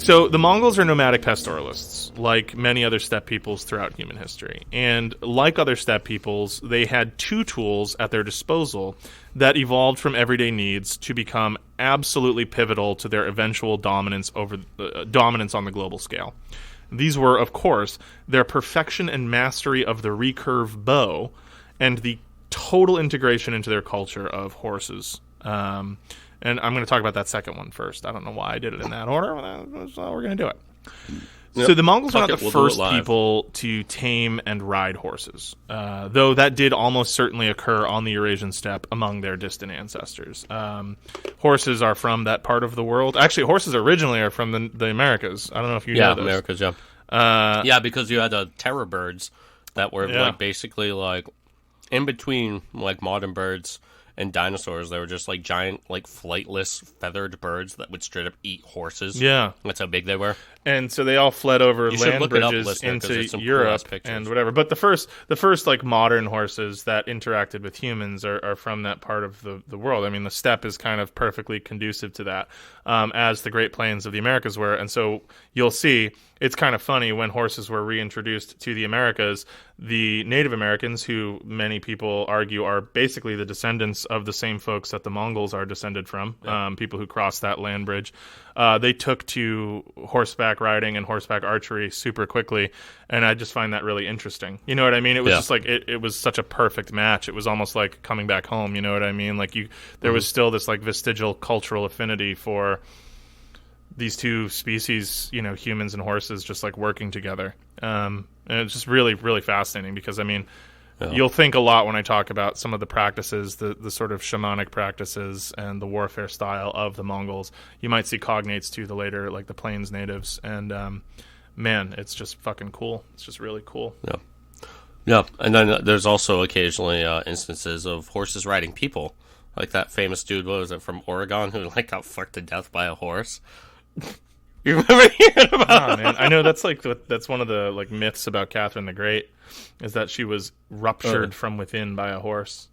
So the Mongols are nomadic pastoralists, like many other steppe peoples throughout human history. And like other steppe peoples, they had two tools at their disposal that evolved from everyday needs to become absolutely pivotal to their eventual dominance on the global scale. These were, of course, their perfection and mastery of the recurve bow and the total integration into their culture of horses. And I'm going to talk about that second one first. I don't know why I did it in that order. That's how we're going to do it. So the Mongols are not the first people to tame and ride horses, though that did almost certainly occur on the Eurasian steppe among their distant ancestors. Horses are from that part of the world. Actually, horses originally are from the Americas. I don't know if you know this. Americas, yeah. Because you had terror birds that were like basically like in between like modern birds and dinosaurs. They were just like giant, like flightless, feathered birds that would straight up eat horses. Yeah. That's how big they were. And so they all fled over land bridges into Europe and whatever. But the first like modern horses that interacted with humans are from that part of the world. I mean, the steppe is kind of perfectly conducive to that, as the Great Plains of the Americas were. And so you'll see it's kind of funny when horses were reintroduced to the Americas, the Native Americans, who many people argue are basically the descendants of the same folks that the Mongols are descended from, people who crossed that land bridge. They took to horseback riding and horseback archery super quickly, and I just find that really interesting. You know what I mean? It was just like it was such a perfect match. It was almost like coming back home. You know what I mean? Like there was still this like vestigial cultural affinity for these two species, you know, humans and horses, just like working together. And it's just really, really fascinating because I mean, you'll think a lot when I talk about some of the practices, the sort of shamanic practices and the warfare style of the Mongols. You might see cognates to the later, like the Plains natives. And man, it's just fucking cool. It's just really cool. Yeah. Yeah. And then there's also occasionally instances of horses riding people. Like that famous dude, what was it, from Oregon, who like got fucked to death by a horse. You remember hearing about man. I know that's one of the like myths about Catherine the Great, is that she was ruptured from within by a horse.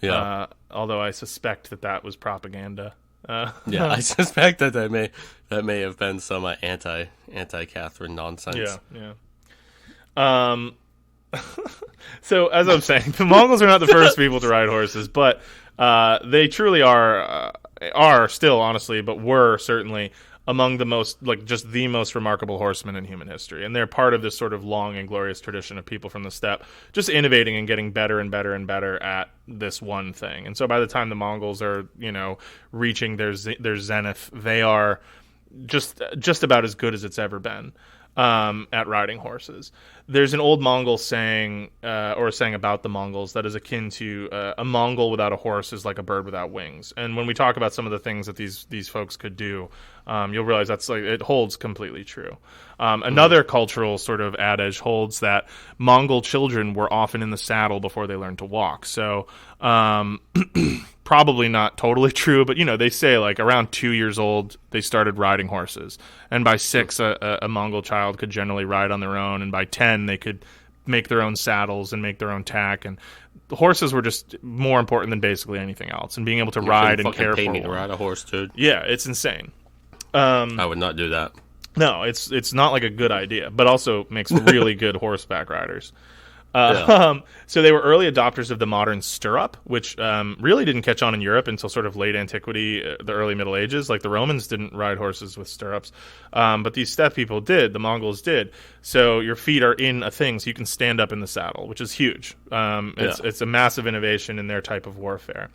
Yeah. Although I suspect that was propaganda. Yeah, I suspect that may have been some anti Catherine nonsense. Yeah. So as I'm saying, the Mongols are not the first people to ride horses, but they truly are still, honestly, but were certainly among the most, like, just the most remarkable horsemen in human history. And they're part of this sort of long and glorious tradition of people from the steppe just innovating and getting better and better and better at this one thing. And so by the time the Mongols are, you know, reaching their zenith, they are just about as good as it's ever been at riding horses. There's an old Mongol saying, or a saying about the Mongols that is akin to a Mongol without a horse is like a bird without wings. And when we talk about some of the things that these folks could do, you'll realize that's like it holds completely true. Another cultural sort of adage holds that Mongol children were often in the saddle before they learned to walk. So probably not totally true, but, you know, they say like around 2 years old, they started riding horses. And by 6, a Mongol child could generally ride on their own. And by 10, they could make their own saddles and make their own tack. And the horses were just more important than basically anything else. And being able to ride and care for me to ride a horse, dude. Yeah, it's insane. I would not do that. No, it's not like a good idea, but also makes really good horseback riders. So they were early adopters of the modern stirrup, which really didn't catch on in Europe until sort of late antiquity, the early Middle Ages. Like the Romans didn't ride horses with stirrups, but these steppe people did. The Mongols did. So your feet are in a thing, so you can stand up in the saddle, which is huge. It's a massive innovation in their type of warfare.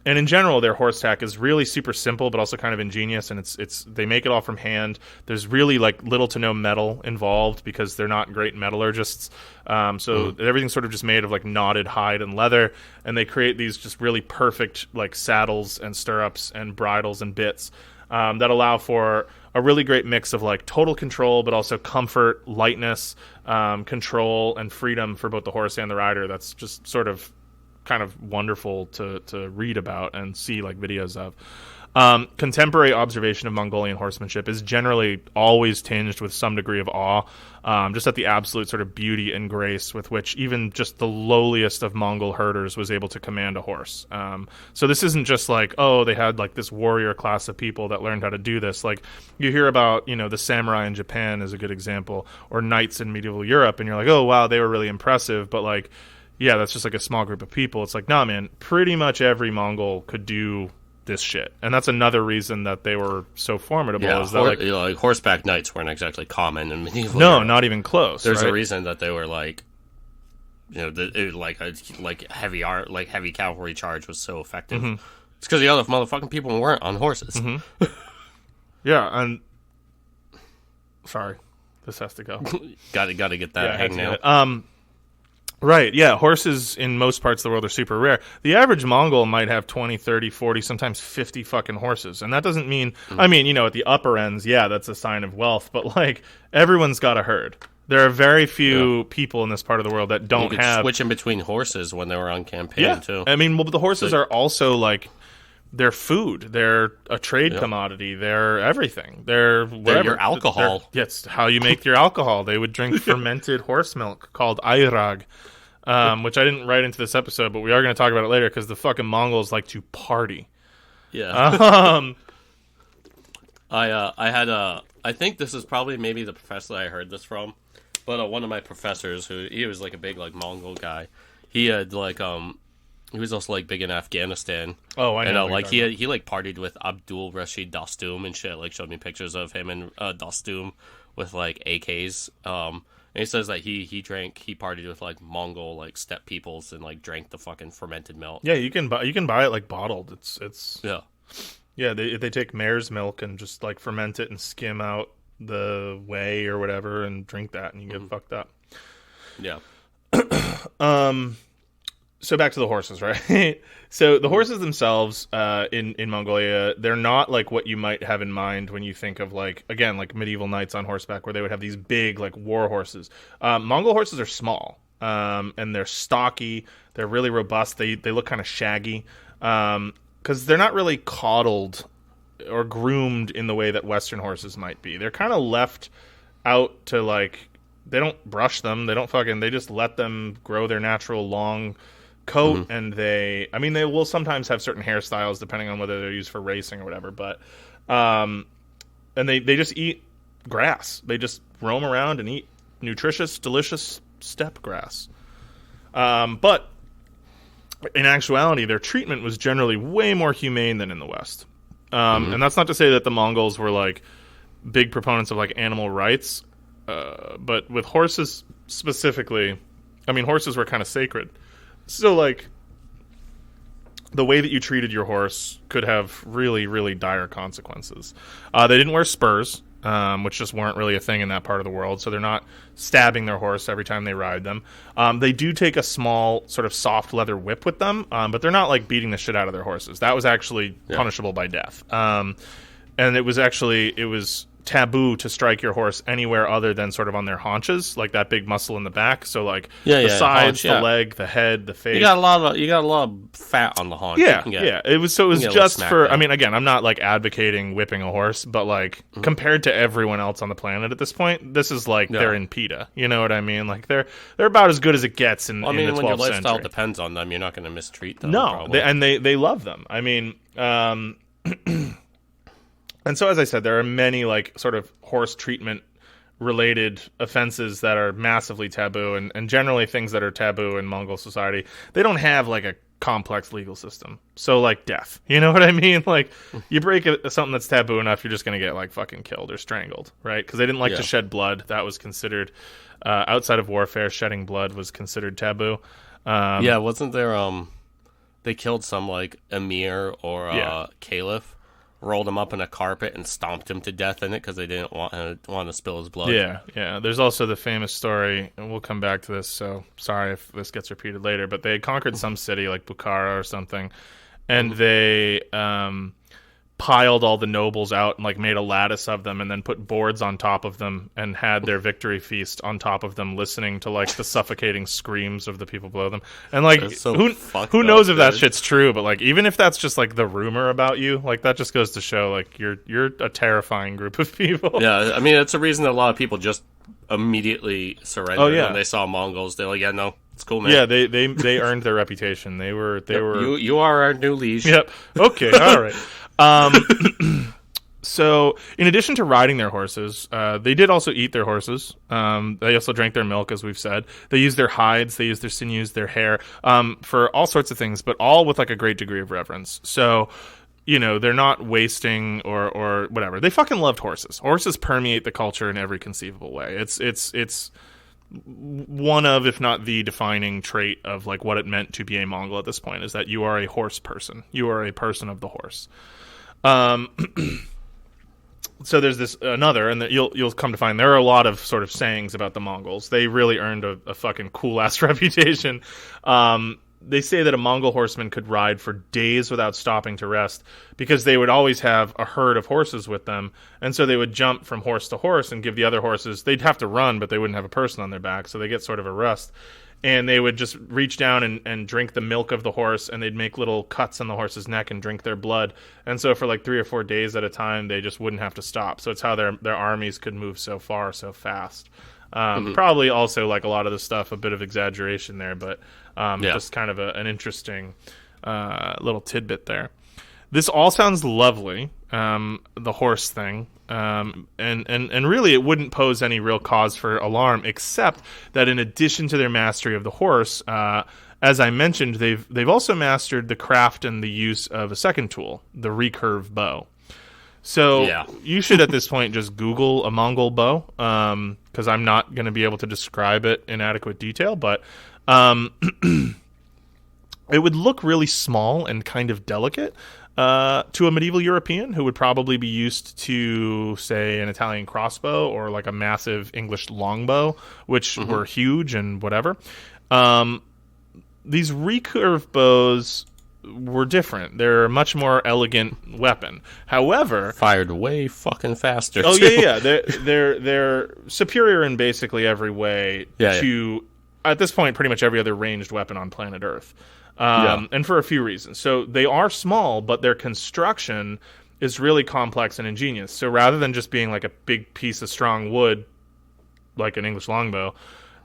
And in general, their horse tack is really super simple, but also kind of ingenious. And they make it all from hand. There's really like little to no metal involved because they're not great metallurgists. So everything's sort of just made of like knotted hide and leather. And they create these just really perfect like saddles and stirrups and bridles and bits that allow for a really great mix of like total control, but also comfort, lightness, control, and freedom for both the horse and the rider. That's just sort of kind of wonderful to read about and see like videos of. Contemporary observation of Mongolian horsemanship is generally always tinged with some degree of awe, just at the absolute sort of beauty and grace with which even just the lowliest of Mongol herders was able to command a horse. So this isn't just like, oh, they had like this warrior class of people that learned how to do this. Like you hear about, you know, the samurai in Japan is a good example, or knights in medieval Europe, and you're like, oh, wow, they were really impressive, but like, yeah, that's just like a small group of people. It's like, nah, man, pretty much every Mongol could do this shit. And that's another reason that they were so formidable. Yeah, is that like horseback knights weren't exactly common in medieval Europe. Not even close. There's a reason that they were like, you know, like heavy cavalry charge was so effective. It's because the other motherfucking people weren't on horses. Yeah, and Sorry, this has to go. got to get that hangnail. Right, yeah, horses in most parts of the world are super rare. The average Mongol might have 20, 30, 40, sometimes 50 fucking horses. And that doesn't mean, I mean, you know, at the upper ends, yeah, that's a sign of wealth. But, like, everyone's got a herd. There are very few people in this part of the world that don't have... switching between horses when they were on campaign, too. I mean, well, the horses are also, like... They're food. They're a trade commodity. They're everything. They're whatever. They're your alcohol. It's how you make your alcohol. They would drink fermented horse milk called ayrag, which I didn't write into this episode, but we are going to talk about it later because the fucking Mongols like to party. Yeah. I think this is probably maybe the professor I heard this from, but one of my professors he was like a big like Mongol guy. He had like he was also like big in Afghanistan. Oh, I know. And like he like partied with Abdul Rashid Dostum and shit. Like showed me pictures of him and Dostum with like AKs. And he says that he partied with like Mongol like steppe peoples and like drank the fucking fermented milk. Yeah, you can buy it like bottled. It's yeah. They take mare's milk and just like ferment it and skim out the whey or whatever and drink that and you get fucked up. Yeah. So back to the horses, right? So the horses themselves in Mongolia, they're not like what you might have in mind when you think of like, again, like medieval knights on horseback where they would have these big like war horses. Mongol horses are small and they're stocky. They're really robust. They look kind of shaggy because they're not really coddled or groomed in the way that Western horses might be. They're kind of left out to like, they don't brush them. They just let them grow their natural long coat, and they will sometimes have certain hairstyles depending on whether they're used for racing or whatever, but and they just eat grass. They just roam around and eat nutritious, delicious steppe grass. But in actuality, their treatment was generally way more humane than in the West. And that's not to say that the Mongols were like big proponents of like animal rights, but with horses specifically, I mean, horses were kind of sacred. So, like, the way that you treated your horse could have really, really dire consequences. They didn't wear spurs, which just weren't really a thing in that part of the world, so they're not stabbing their horse every time they ride them. They do take a small, sort of soft leather whip with them, but they're not, like, beating the shit out of their horses. That was actually punishable by death. And it was taboo to strike your horse anywhere other than sort of on their haunches, like that big muscle in the back. So like the sides, the leg, the head, the face. You got a lot of fat on the haunch. Yeah. It was just for. I mean, again, I'm not like advocating whipping a horse, but like compared to everyone else on the planet at this point, this is like they're in PETA. You know what I mean? Like they're about as good as it gets in the 12th century. When your lifestyle depends on them, you're not going to mistreat them. No, they love them. I mean. And so, as I said, there are many like sort of horse treatment related offenses that are massively taboo, and generally things that are taboo in Mongol society. They don't have like a complex legal system. So like death, you know what I mean? Like you break something that's taboo enough, you're just going to get like fucking killed or strangled, right? Because they didn't like to shed blood. That was considered, outside of warfare, shedding blood was considered taboo. Wasn't there, they killed some like emir or caliph, rolled him up in a carpet and stomped him to death in it because they didn't want to spill his blood. Yeah. There's also the famous story, and we'll come back to this, so sorry if this gets repeated later, but they had conquered some city like Bukhara or something, and they piled all the nobles out and like made a lattice of them and then put boards on top of them and had their victory feast on top of them, listening to like the suffocating screams of the people below them. And like who knows if that shit's true, but like even if that's just like the rumor about you, like that just goes to show like you're a terrifying group of people. Yeah, I mean it's a reason that a lot of people just immediately surrendered when they saw Mongols. They're like, yeah, no, it's cool, man. Yeah, they earned their reputation. They were you are our new liege. Yep. Okay, all right. So, in addition to riding their horses, they did also eat their horses. They also drank their milk, as we've said. They used their hides, they used their sinews, their hair, for all sorts of things, but all with like a great degree of reverence. So, you know, they're not wasting or whatever. They fucking loved horses. Horses permeate the culture in every conceivable way. It's one of, if not the defining trait of like what it meant to be a Mongol at this point, is that you are a horse person. You are a person of the horse. So there's this another, and you'll come to find there are a lot of sort of sayings about the Mongols. They really earned a fucking cool ass reputation. They say that a Mongol horseman could ride for days without stopping to rest because they would always have a herd of horses with them, and so they would jump from horse to horse and give the other horses. They'd have to run, but they wouldn't have a person on their back, so they get sort of a rest. And they would just reach down and drink the milk of the horse, and they'd make little cuts on the horse's neck and drink their blood. And so for like 3 or 4 days at a time, they just wouldn't have to stop. So it's how their armies could move so far so fast. Probably also, like a lot of the stuff, a bit of exaggeration there, but just kind of an interesting little tidbit there. This all sounds lovely, the horse thing, and really it wouldn't pose any real cause for alarm, except that in addition to their mastery of the horse, as I mentioned, they've also mastered the craft and the use of a second tool, the recurve bow. So you should at this point just Google a Mongol bow, because I'm not going to be able to describe it in adequate detail, but it would look really small and kind of delicate to a medieval European who would probably be used to, say, an Italian crossbow or like a massive English longbow, which were huge and whatever. These recurve bows were different. They're a much more elegant weapon. However, fired way fucking faster. Oh yeah. They're superior in basically every way to at this point pretty much every other ranged weapon on planet Earth. And for a few reasons. So they are small, but their construction is really complex and ingenious. So rather than just being like a big piece of strong wood, like an English longbow,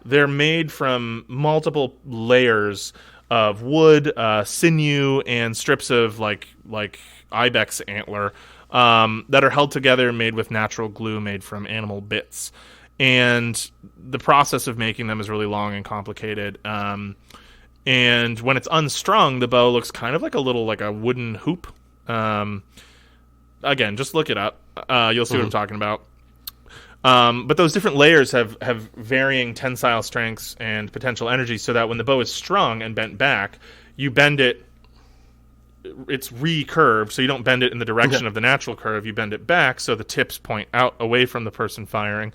they're made from multiple layers of wood, sinew, and strips of like ibex antler that are held together, made with natural glue made from animal bits. And the process of making them is really long and complicated. And when it's unstrung, the bow looks kind of like a wooden hoop. Again, just look it up. You'll see what I'm talking about. But those different layers have varying tensile strengths and potential energy, so that when the bow is strung and bent back, you bend it. It's recurved, so you don't bend it in the direction of the natural curve. You bend it back, so the tips point out away from the person firing.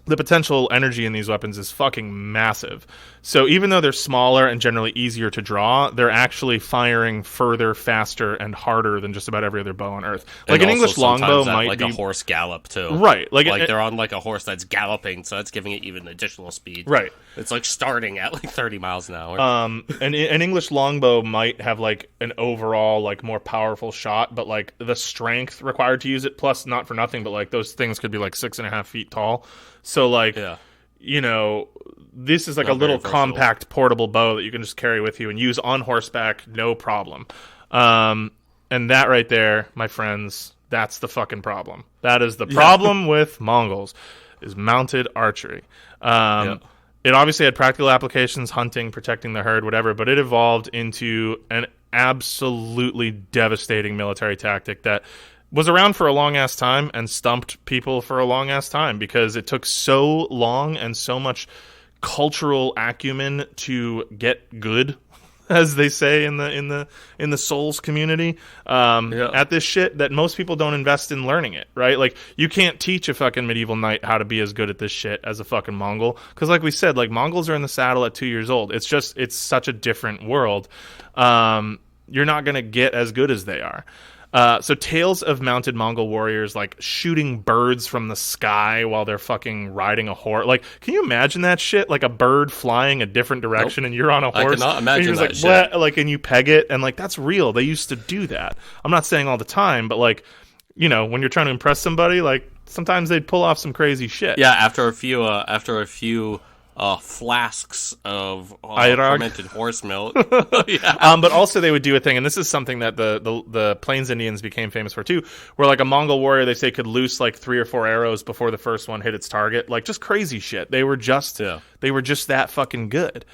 The potential energy in these weapons is fucking massive. So even though they're smaller and generally easier to draw, they're actually firing further, faster, and harder than just about every other bow on Earth. Like an English longbow might be a horse gallop too, right? Like they're on like a horse that's galloping, so that's giving it even additional speed. Right. It's like starting at like 30 miles an hour. And an English longbow might have like an overall like more powerful shot, but like the strength required to use it, plus not for nothing, but like those things could be like 6.5 feet tall. So like, you know, this is like a little compact portable bow that you can just carry with you and use on horseback, no problem. And that right there, my friends, that's the fucking problem. That is the problem with Mongols, is mounted archery. It obviously had practical applications, hunting, protecting the herd, whatever, but it evolved into an absolutely devastating military tactic that was around for a long-ass time and stumped people for a long-ass time because it took so long and so much cultural acumen to get good, as they say in the Souls community, at this shit, that most people don't invest in learning it, right? Like, you can't teach a fucking medieval knight how to be as good at this shit as a fucking Mongol, because like we said, like, Mongols are in the saddle at 2 years old. It's such a different world. You're not gonna get as good as they are. So tales of mounted Mongol warriors like shooting birds from the sky while they're fucking riding a horse. Like, can you imagine that shit? Like a bird flying a different direction and you're on a horse. I cannot imagine and that like, shit. Like, and you peg it, and like, that's real. They used to do that. I'm not saying all the time, but like, you know, when you're trying to impress somebody, like, sometimes they'd pull off some crazy shit. Yeah, after a few flasks of fermented horse milk. But also they would do a thing, and this is something that the Plains Indians became famous for too, where like a Mongol warrior, they say, could loose like 3 or 4 arrows before the first one hit its target. Like, just crazy shit. They were just that fucking good.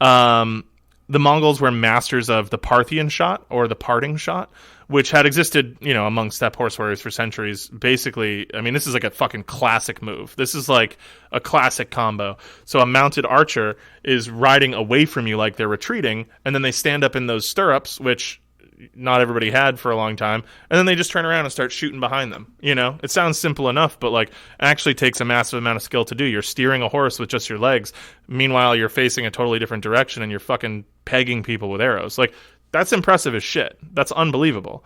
The Mongols were masters of the Parthian shot, or the parting shot, which had existed, you know, among steppe horse warriors for centuries. Basically, I mean, this is like a fucking classic move. This is like a classic combo. So a mounted archer is riding away from you like they're retreating, and then they stand up in those stirrups, which, not everybody had for a long time, and then they just turn around and start shooting behind them. It sounds simple enough, but like actually takes a massive amount of skill to do. You're steering a horse with just your legs. Meanwhile, you're facing a totally different direction and you're fucking pegging people with arrows. Like, that's impressive as shit. That's unbelievable.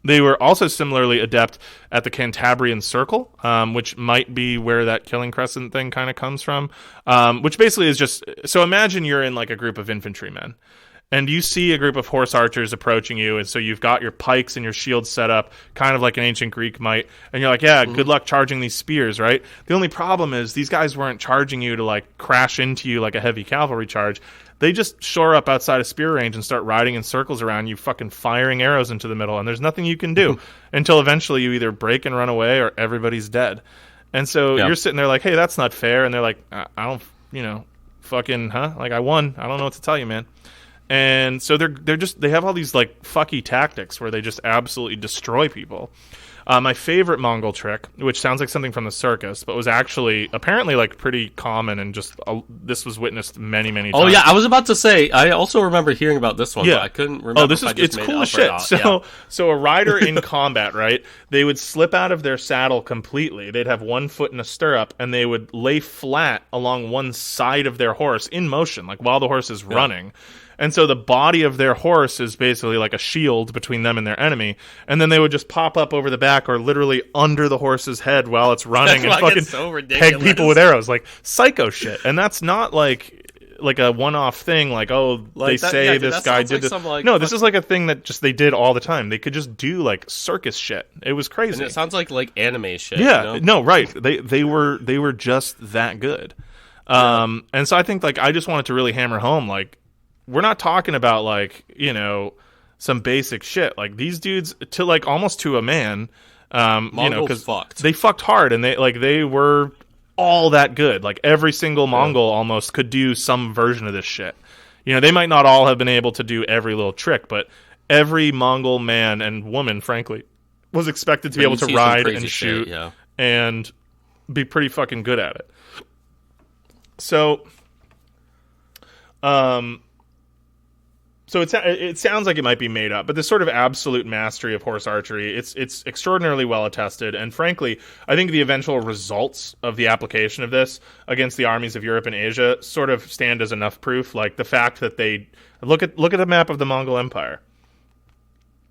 They were also similarly adept at the Cantabrian Circle, which might be where that Killing Crescent thing kind of comes from, which basically is just... So imagine you're in like a group of infantrymen, and you see a group of horse archers approaching you, and so you've got your pikes and your shields set up, kind of like an ancient Greek might, and you're like, yeah, good luck charging these spears, right? The only problem is these guys weren't charging you to like crash into you like a heavy cavalry charge. They just shore up outside of spear range and start riding in circles around you, fucking firing arrows into the middle, and there's nothing you can do until eventually you either break and run away or everybody's dead. And so you're sitting there like, hey, that's not fair, and they're like, I don't, fucking, like, I won. I don't know what to tell you, man. And so they have all these like fucky tactics where they just absolutely destroy people. My favorite Mongol trick, which sounds like something from the circus, but was actually apparently like pretty common and just this was witnessed many times. Oh yeah, I was about to say I also remember hearing about this one, but I couldn't remember. Oh, it's cool as shit. So a rider in combat, right? They would slip out of their saddle completely. They'd have one foot in a stirrup, and they would lay flat along one side of their horse in motion, like while the horse is running. And so the body of their horse is basically like a shield between them and their enemy. And then they would just pop up over the back or literally under the horse's head while it's running and fucking peg people with arrows. Like psycho shit. And that's not like a one-off thing. Like, this guy did this. No, this is like a thing that just they did all the time. They could just do like circus shit. It was crazy. And it sounds like anime shit. Yeah, no, right. They were just that good. And so I think like I just wanted to really hammer home like, we're not talking about like, some basic shit. Like these dudes to like almost to a man, because they fucked hard and they were all that good. Like every single Mongol almost could do some version of this shit. They might not all have been able to do every little trick, but every Mongol man and woman, frankly, was expected to be able to ride and shoot and be pretty fucking good at it. So, So it sounds like it might be made up, but this sort of absolute mastery of horse archery, it's extraordinarily well attested, and frankly, I think the eventual results of the application of this against the armies of Europe and Asia sort of stand as enough proof, like the fact that they look at a map of the Mongol Empire.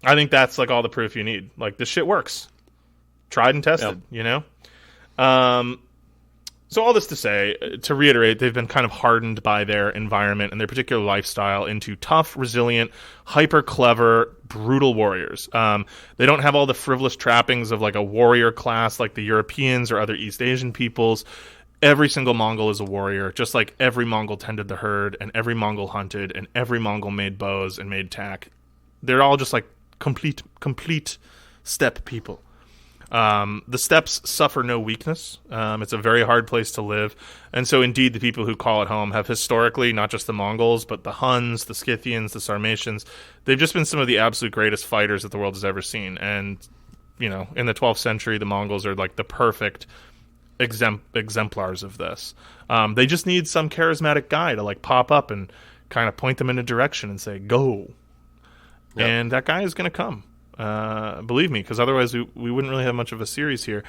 I think that's like all the proof you need. Like this shit works, tried and tested, So all this to say, to reiterate, they've been kind of hardened by their environment and their particular lifestyle into tough, resilient, hyper-clever, brutal warriors. They don't have all the frivolous trappings of like a warrior class like the Europeans or other East Asian peoples. Every single Mongol is a warrior, just like every Mongol tended the herd and every Mongol hunted and every Mongol made bows and made tack. They're all just like complete steppe people. The steppes suffer no weakness. It's a very hard place to live. And so indeed the people who call it home have historically, not just the Mongols, but the Huns, the Scythians, the Sarmatians, they've just been some of the absolute greatest fighters that the world has ever seen. And, in the 12th century, the Mongols are like the perfect exemplars of this. They just need some charismatic guy to like pop up and kind of point them in a direction and say, go. Yep. And that guy is going to come. Believe me, because otherwise we wouldn't really have much of a series here.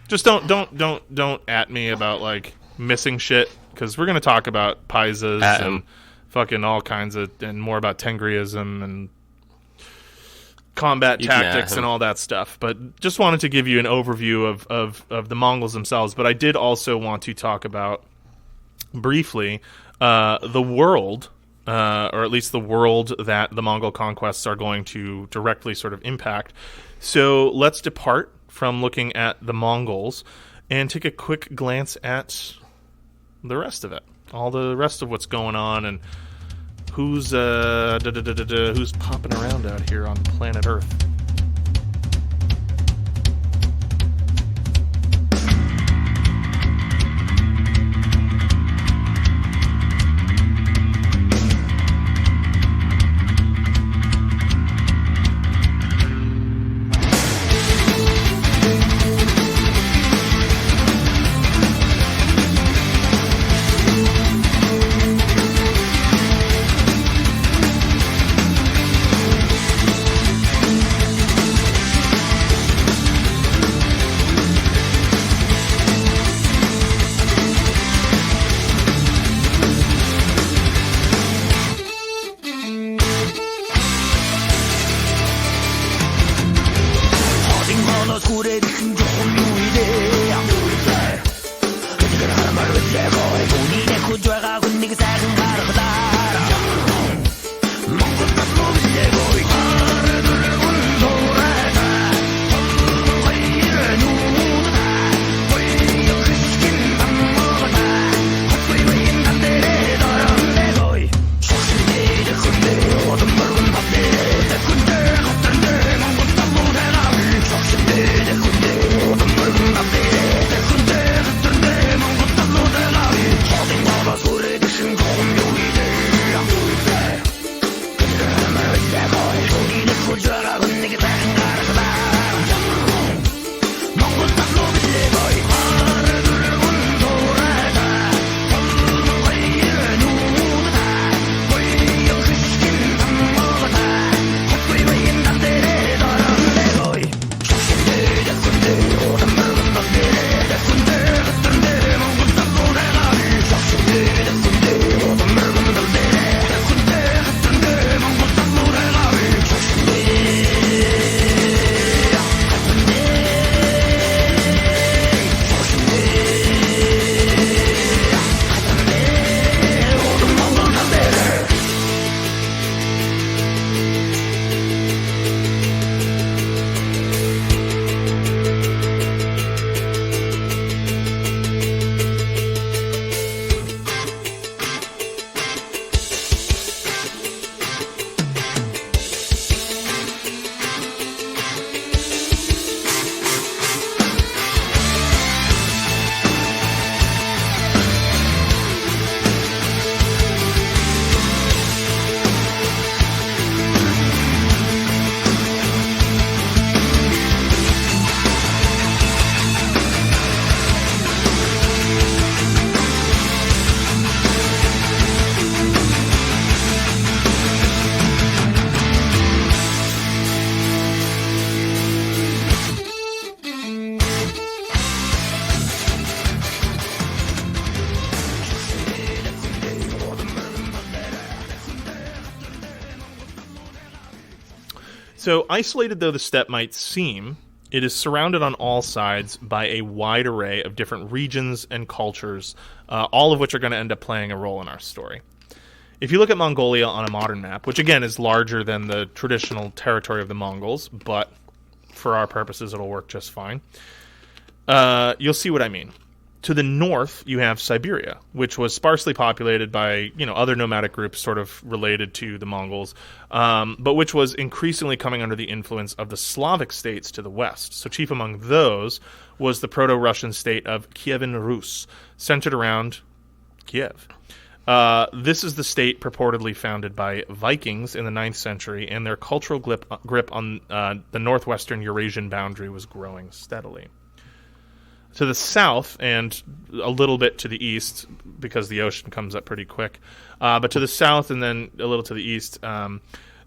Just don't at me about like missing shit, because we're gonna talk about paisas and fucking all kinds of and more about Tengriism and combat tactics and all that stuff. But just wanted to give you an overview of the Mongols themselves. But I did also want to talk about briefly the world. Or at least the world that the Mongol conquests are going to directly sort of impact. So let's depart from looking at the Mongols and take a quick glance at the rest of it. All the rest of what's going on and who's popping around out here on planet Earth. So isolated though the steppe might seem, it is surrounded on all sides by a wide array of different regions and cultures, all of which are going to end up playing a role in our story. If you look at Mongolia on a modern map, which again is larger than the traditional territory of the Mongols, but for our purposes it'll work just fine, you'll see what I mean. To the north, you have Siberia, which was sparsely populated by, other nomadic groups sort of related to the Mongols, but which was increasingly coming under the influence of the Slavic states to the west. So chief among those was the Proto-Russian state of Kievan Rus, centered around Kiev. This is the state purportedly founded by Vikings in the 9th century, and their cultural grip on the northwestern Eurasian boundary was growing steadily. To the south, and a little bit to the east, because the ocean comes up pretty quick, but to the south and then a little to the east,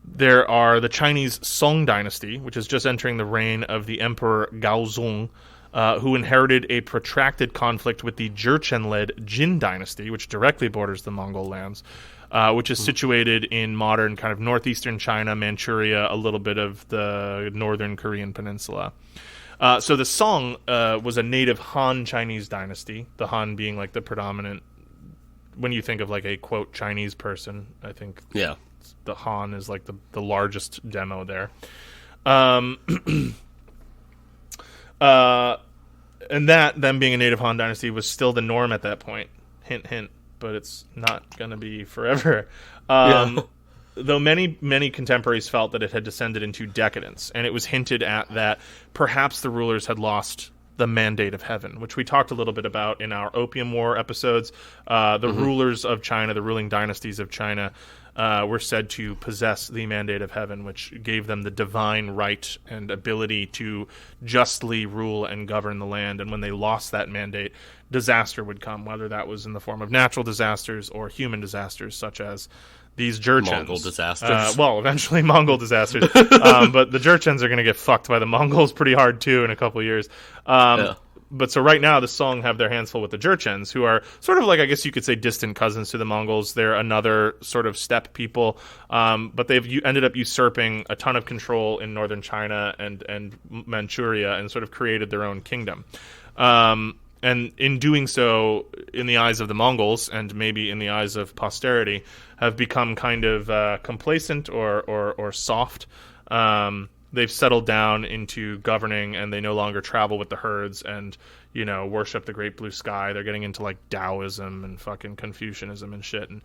there are the Chinese Song dynasty, which is just entering the reign of the Emperor Gaozong, who inherited a protracted conflict with the Jurchen-led Jin dynasty, which directly borders the Mongol lands, which is situated in modern kind of northeastern China, Manchuria, a little bit of the northern Korean peninsula. So the Song was a native Han Chinese dynasty, the Han being like the predominant, when you think of like a, quote, Chinese person, I think the Han is like the largest demo there. And that, them being a native Han dynasty, was still the norm at that point. Hint, hint, but it's not going to be forever. Though many contemporaries felt that it had descended into decadence, and it was hinted at that perhaps the rulers had lost the mandate of heaven, which we talked a little bit about in our Opium War episodes. The rulers of China, the ruling dynasties of China, were said to possess the mandate of heaven, which gave them the divine right and ability to justly rule and govern the land. And when they lost that mandate, disaster would come, whether that was in the form of natural disasters or human disasters, such as these Jurchens. Mongol disasters. Eventually Mongol disasters. But the Jurchens are going to get fucked by the Mongols pretty hard, too, in a couple of years. But so right now, the Song have their hands full with the Jurchens, who are sort of like, I guess you could say, distant cousins to the Mongols. They're another sort of steppe people. But they've ended up usurping a ton of control in northern China and Manchuria and sort of created their own kingdom. And in doing so, in the eyes of the Mongols, and maybe in the eyes of posterity, have become kind of complacent or soft. They've settled down into governing, and they no longer travel with the herds and, worship the great blue sky. They're getting into, like, Taoism and fucking Confucianism and shit, and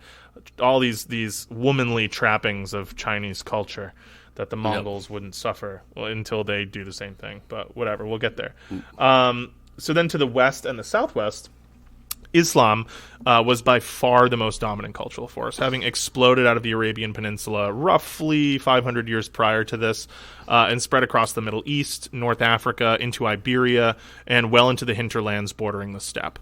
all these womanly trappings of Chinese culture that the Mongols wouldn't suffer until they do the same thing. But whatever, we'll get there. So then to the west and the southwest, Islam was by far the most dominant cultural force, having exploded out of the Arabian Peninsula roughly 500 years prior to this, and spread across the Middle East, North Africa, into Iberia, and well into the hinterlands bordering the steppe.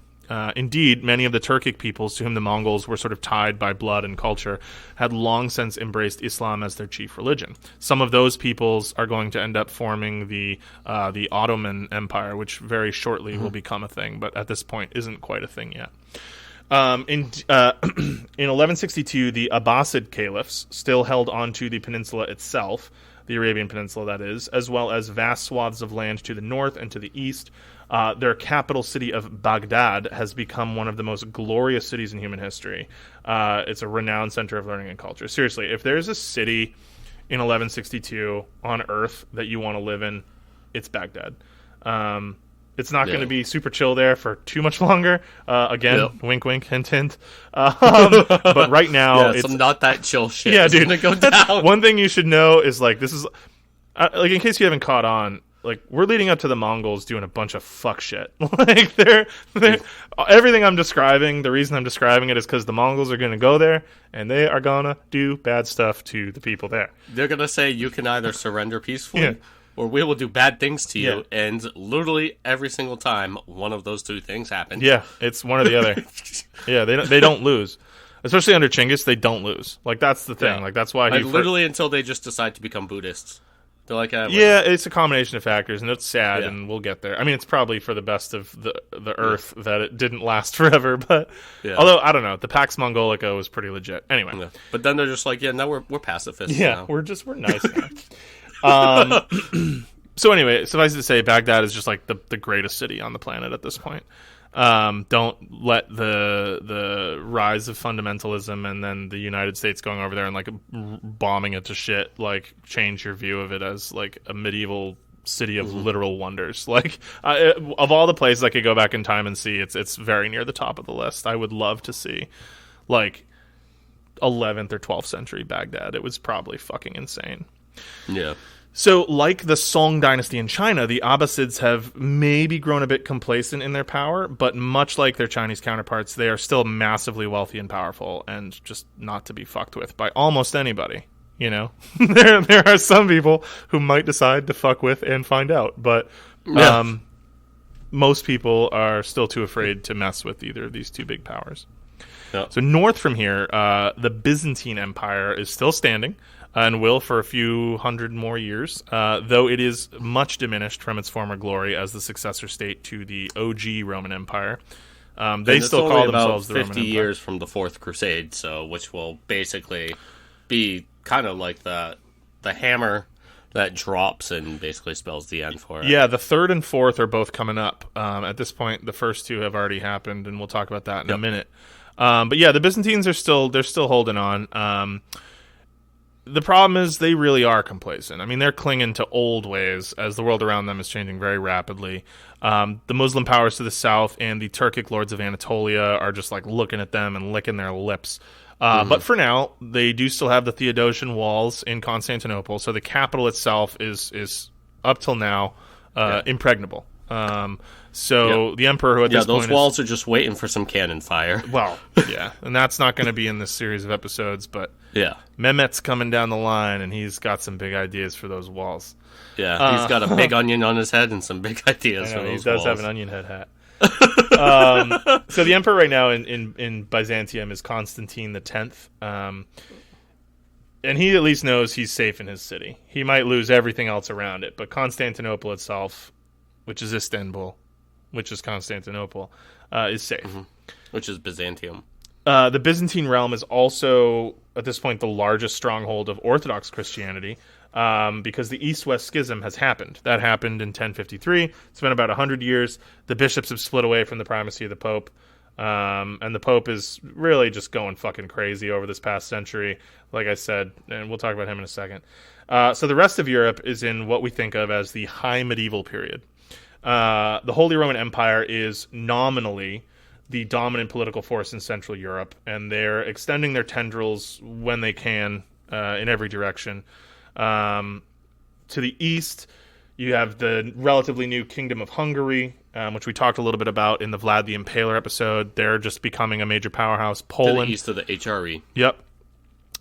Indeed, many of the Turkic peoples to whom the Mongols were sort of tied by blood and culture had long since embraced Islam as their chief religion. Some of those peoples are going to end up forming the Ottoman Empire, which very shortly will become a thing, but at this point isn't quite a thing yet. In 1162, the Abbasid caliphs still held onto the peninsula itself, the Arabian Peninsula that is, as well as vast swaths of land to the north and to the east. Their capital city of Baghdad has become one of the most glorious cities in human history. It's a renowned center of learning and culture. Seriously, if there's a city in 1162 on Earth that you want to live in, it's Baghdad. It's not going to be super chill there for too much longer. Wink, wink, hint, hint. But right now, it's not that chill shit. Yeah, dude. It's gonna go down. One thing you should know is, like, this is like, in case you haven't caught on, like, we're leading up to the Mongols doing a bunch of fuck shit. Like, they're everything I'm describing, the reason I'm describing it is because the Mongols are going to go there, and they are going to do bad stuff to the people there. They're going to say, you can either surrender peacefully, or we will do bad things to you. And literally every single time, one of those two things happens. Yeah, it's one or the other. Yeah, they don't lose. Especially under Chinggis, they don't lose. Like, that's the thing. Yeah. Like, that's why literally until they just decide to become Buddhists. They're like, it's a combination of factors, and it's sad, and we'll get there. I mean, it's probably for the best of the Earth that it didn't last forever, but although, I don't know, the Pax Mongolica was pretty legit. Anyway. Yeah. But then they're just like, now we're pacifists. Yeah, now. we're nice So anyway, suffice it to say, Baghdad is just like the greatest city on the planet at this point. Don't let the rise of fundamentalism and then the United States going over there and like bombing it to shit like change your view of it as like a medieval city of literal wonders. Like of all the places I could go back in time and see, it's very near the top of the list. I would love to see like 11th or 12th century Baghdad. It was probably fucking insane. Yeah. So, like the Song dynasty in China, the Abbasids have maybe grown a bit complacent in their power, but much like their Chinese counterparts, they are still massively wealthy and powerful, and just not to be fucked with by almost anybody. You know, there are some people who might decide to fuck with and find out, but most people are still too afraid to mess with either of these two big powers. Yeah. So north from here, the Byzantine Empire is still standing. And will for a few hundred more years, though it is much diminished from its former glory as the successor state to the OG Roman Empire. They still call themselves the Roman Empire. 50 years from the Fourth Crusade, so which will basically be kind of like the hammer that drops and basically spells the end for it. Yeah, the third and fourth are both coming up. At this point, the first two have already happened, and we'll talk about that in a minute. But yeah, the Byzantines are still holding on. The problem is they really are complacent. I mean, they're clinging to old ways as the world around them is changing very rapidly. The Muslim powers to the south and the Turkic lords of Anatolia are just like looking at them and licking their lips. But for now, they do still have the Theodosian walls in Constantinople, so the capital itself is up till now impregnable. The emperor who at this point those walls are just waiting for some cannon fire. Well, yeah, and that's not going to be in this series of episodes, but Mehmet's coming down the line, and he's got some big ideas for those walls. Yeah, he's got a big onion on his head and some big ideas for those walls. He does have an onion head hat. So the emperor right now in Byzantium is Constantine X. And he at least knows he's safe in his city. He might lose everything else around it, but Constantinople itself, which is Istanbul, which is Constantinople, is safe. Which is Byzantium. The Byzantine realm is also, at this point, the largest stronghold of Orthodox Christianity, because the East-West Schism has happened. That happened in 1053. It's been about 100 years. The bishops have split away from the primacy of the Pope, and the Pope is really just going fucking crazy over this past century, like I said, and we'll talk about him in a second. So the rest of Europe is in what we think of as the High Medieval period. The Holy Roman Empire is nominally the dominant political force in Central Europe, and they're extending their tendrils when they can in every direction. To the east, you have the relatively new Kingdom of Hungary, which we talked a little bit about in the Vlad the Impaler episode. They're just becoming a major powerhouse. Poland. To the east of the HRE. Yep.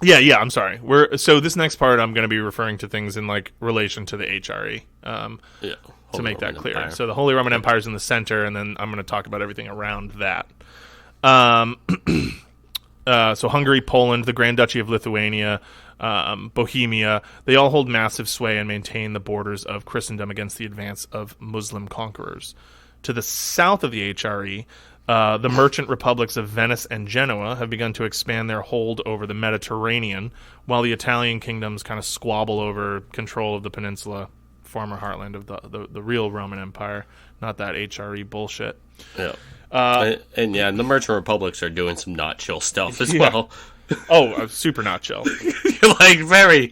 Yeah, I'm sorry. So this next part, I'm going to be referring to things in like relation to the HRE. To make that clear. Empire. So the Holy Roman Empire is in the center, and then I'm going to talk about everything around that. So Hungary, Poland, the Grand Duchy of Lithuania, Bohemia, they all hold massive sway and maintain the borders of Christendom against the advance of Muslim conquerors. To the south of the HRE, the merchant republics of Venice and Genoa have begun to expand their hold over the Mediterranean, while the Italian kingdoms kind of squabble over control of the peninsula, former heartland of the real Roman Empire, not that HRE bullshit. Yeah. And the merchant republics are doing some not chill stuff as well. Super not chill. The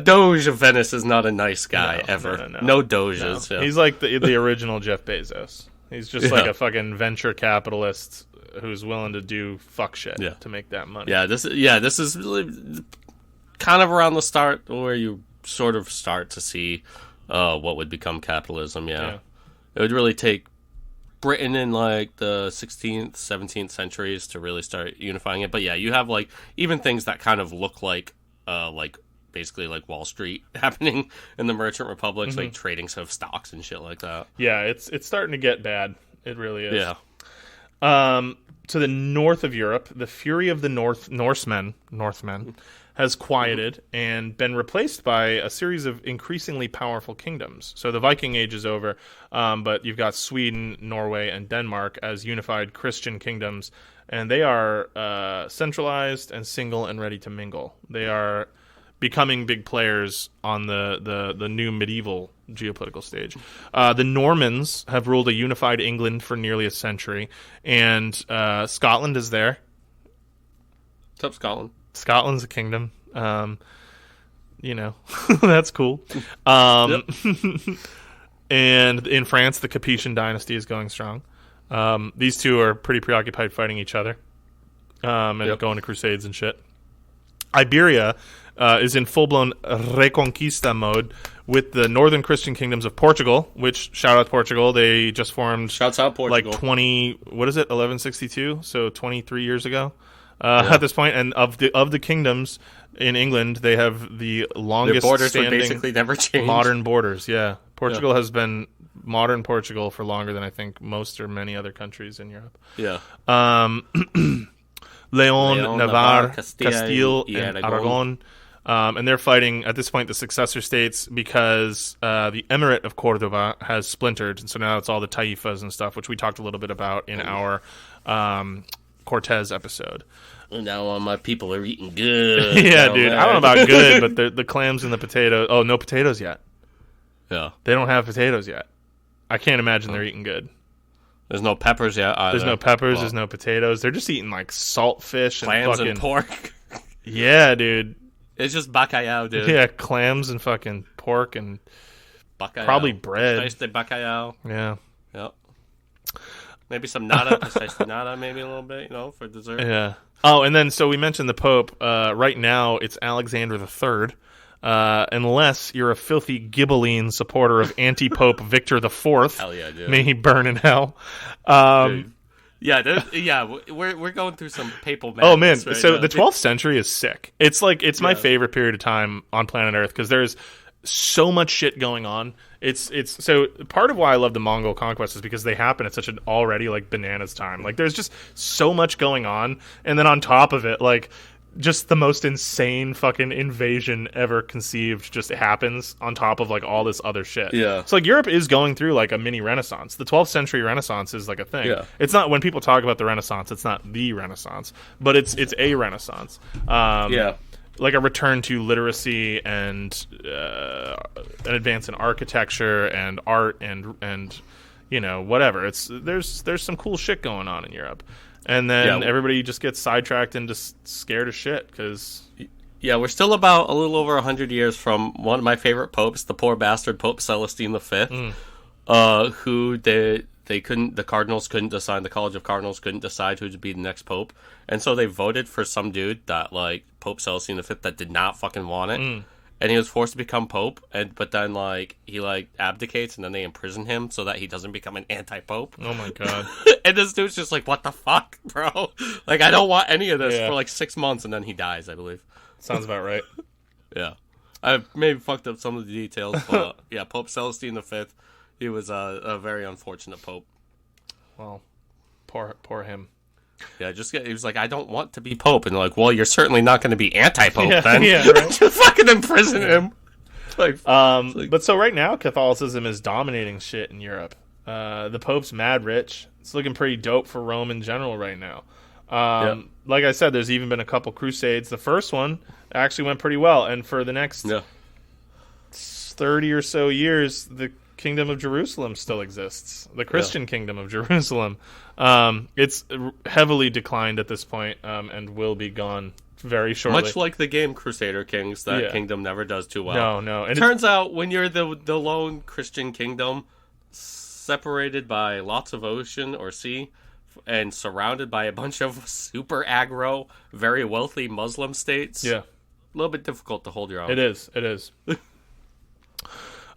Doge of Venice is not a nice guy ever. No Doges. No. Yeah. He's like the original Jeff Bezos. He's just like a fucking venture capitalist who's willing to do fuck shit to make that money. This is really kind of around the start where you sort of start to see what would become capitalism. Yeah. It would really take Britain in like the 16th, 17th centuries to really start unifying it. But you have like even things that kind of look like basically like Wall Street happening in the merchant republics, like trading of stocks and shit like that. Yeah, it's starting to get bad. It really is. Yeah. To the north of Europe, the fury of the Northmen has quieted and been replaced by a series of increasingly powerful kingdoms. So the Viking Age is over, but you've got Sweden, Norway, and Denmark as unified Christian kingdoms, and they are centralized and single and ready to mingle. They are becoming big players on the new medieval geopolitical stage. The Normans have ruled a unified England for nearly a century, and Scotland is there. What's up, Scotland? Scotland's a kingdom. That's cool. Yep. And in France, the Capetian dynasty is going strong. These two are pretty preoccupied fighting each other and going to crusades and shit. Iberia is in full-blown Reconquista mode with the northern Christian kingdoms of Portugal, which, shout out Portugal, they just formed... Shouts out Portugal. Like 1162, so 23 years ago at this point. And of the kingdoms in England, they have the longest Their borders standing would basically never change. Modern borders, yeah. Portugal has been modern Portugal for longer than I think most or many other countries in Europe. Yeah. Leon, Navarre, Castile, and Aragon. And they're fighting, at this point, the successor states because the Emirate of Cordoba has splintered. And so now it's all the taifas and stuff, which we talked a little bit about in our Cortez episode. Now all my people are eating good. Yeah, dude. I don't know about good, but the clams and the potatoes. Oh, no potatoes yet. Yeah. They don't have potatoes yet. I can't imagine they're eating good. There's no peppers yet either. There's no peppers. There's no potatoes. They're just eating like salt fish and clams fucking and pork. Yeah, dude. It's just bacalhau, dude. Yeah, clams and fucking pork and bacalhau. Probably bread. Pastéis de bacalhau. Yeah. Yep. Maybe some nata, pastéis de nata, maybe a little bit, for dessert. Yeah. Oh, and then so we mentioned the Pope. Right now, it's Alexander III. Unless you're a filthy Ghibelline supporter of anti-Pope Victor IV. Hell yeah, dude. May he burn in hell. We're going through some papal madness. Oh man, right so now. the 12th century is sick. It's my favorite period of time on planet Earth because there's so much shit going on. It's so part of why I love the Mongol Conquests is because they happen at such an already like bananas time. Like there's just so much going on, and then on top of it, like just the most insane fucking invasion ever conceived just happens on top of like all this other shit. Yeah. So like Europe is going through like a mini renaissance. The 12th century renaissance is like a thing. Yeah. It's not when people talk about the renaissance, it's not the renaissance, but it's a renaissance. Like a return to literacy and an advance in architecture and art and whatever. There's some cool shit going on in Europe. And then everybody just gets sidetracked and just scared as shit because... Yeah, we're still about a little over 100 years from one of my favorite popes, the poor bastard Pope Celestine V, who they couldn't... The Cardinals couldn't decide, the College of Cardinals couldn't decide who to be the next pope. And so they voted for some dude that, like, Pope Celestine V that did not fucking want it. And he was forced to become pope, but then he abdicates, and then they imprison him so that he doesn't become an anti-pope. Oh my god! And this dude's just like, "What the fuck, bro? Like, I don't want any of this for like 6 months," and then he dies, I believe. Sounds about right. Yeah, I maybe fucked up some of the details, but yeah, Pope Celestine V, he was a very unfortunate pope. Well, poor him. Yeah, he was like, I don't want to be pope. And they're like, well, you're certainly not going to be anti-pope then. Yeah, right. Just fucking imprison him. But so right now, Catholicism is dominating shit in Europe. The Pope's mad rich. It's looking pretty dope for Rome in general right now. Like I said, there's even been a couple crusades. The first one actually went pretty well. And for the next 30 or so years, the Kingdom of Jerusalem still exists. The Christian Kingdom of Jerusalem. It's heavily declined at this point, and will be gone very shortly. Much like the game Crusader Kings, that kingdom never does too well. No. And it turns out when you're the lone Christian kingdom, separated by lots of ocean or sea, and surrounded by a bunch of super aggro, very wealthy Muslim states, a little bit difficult to hold your own. It is.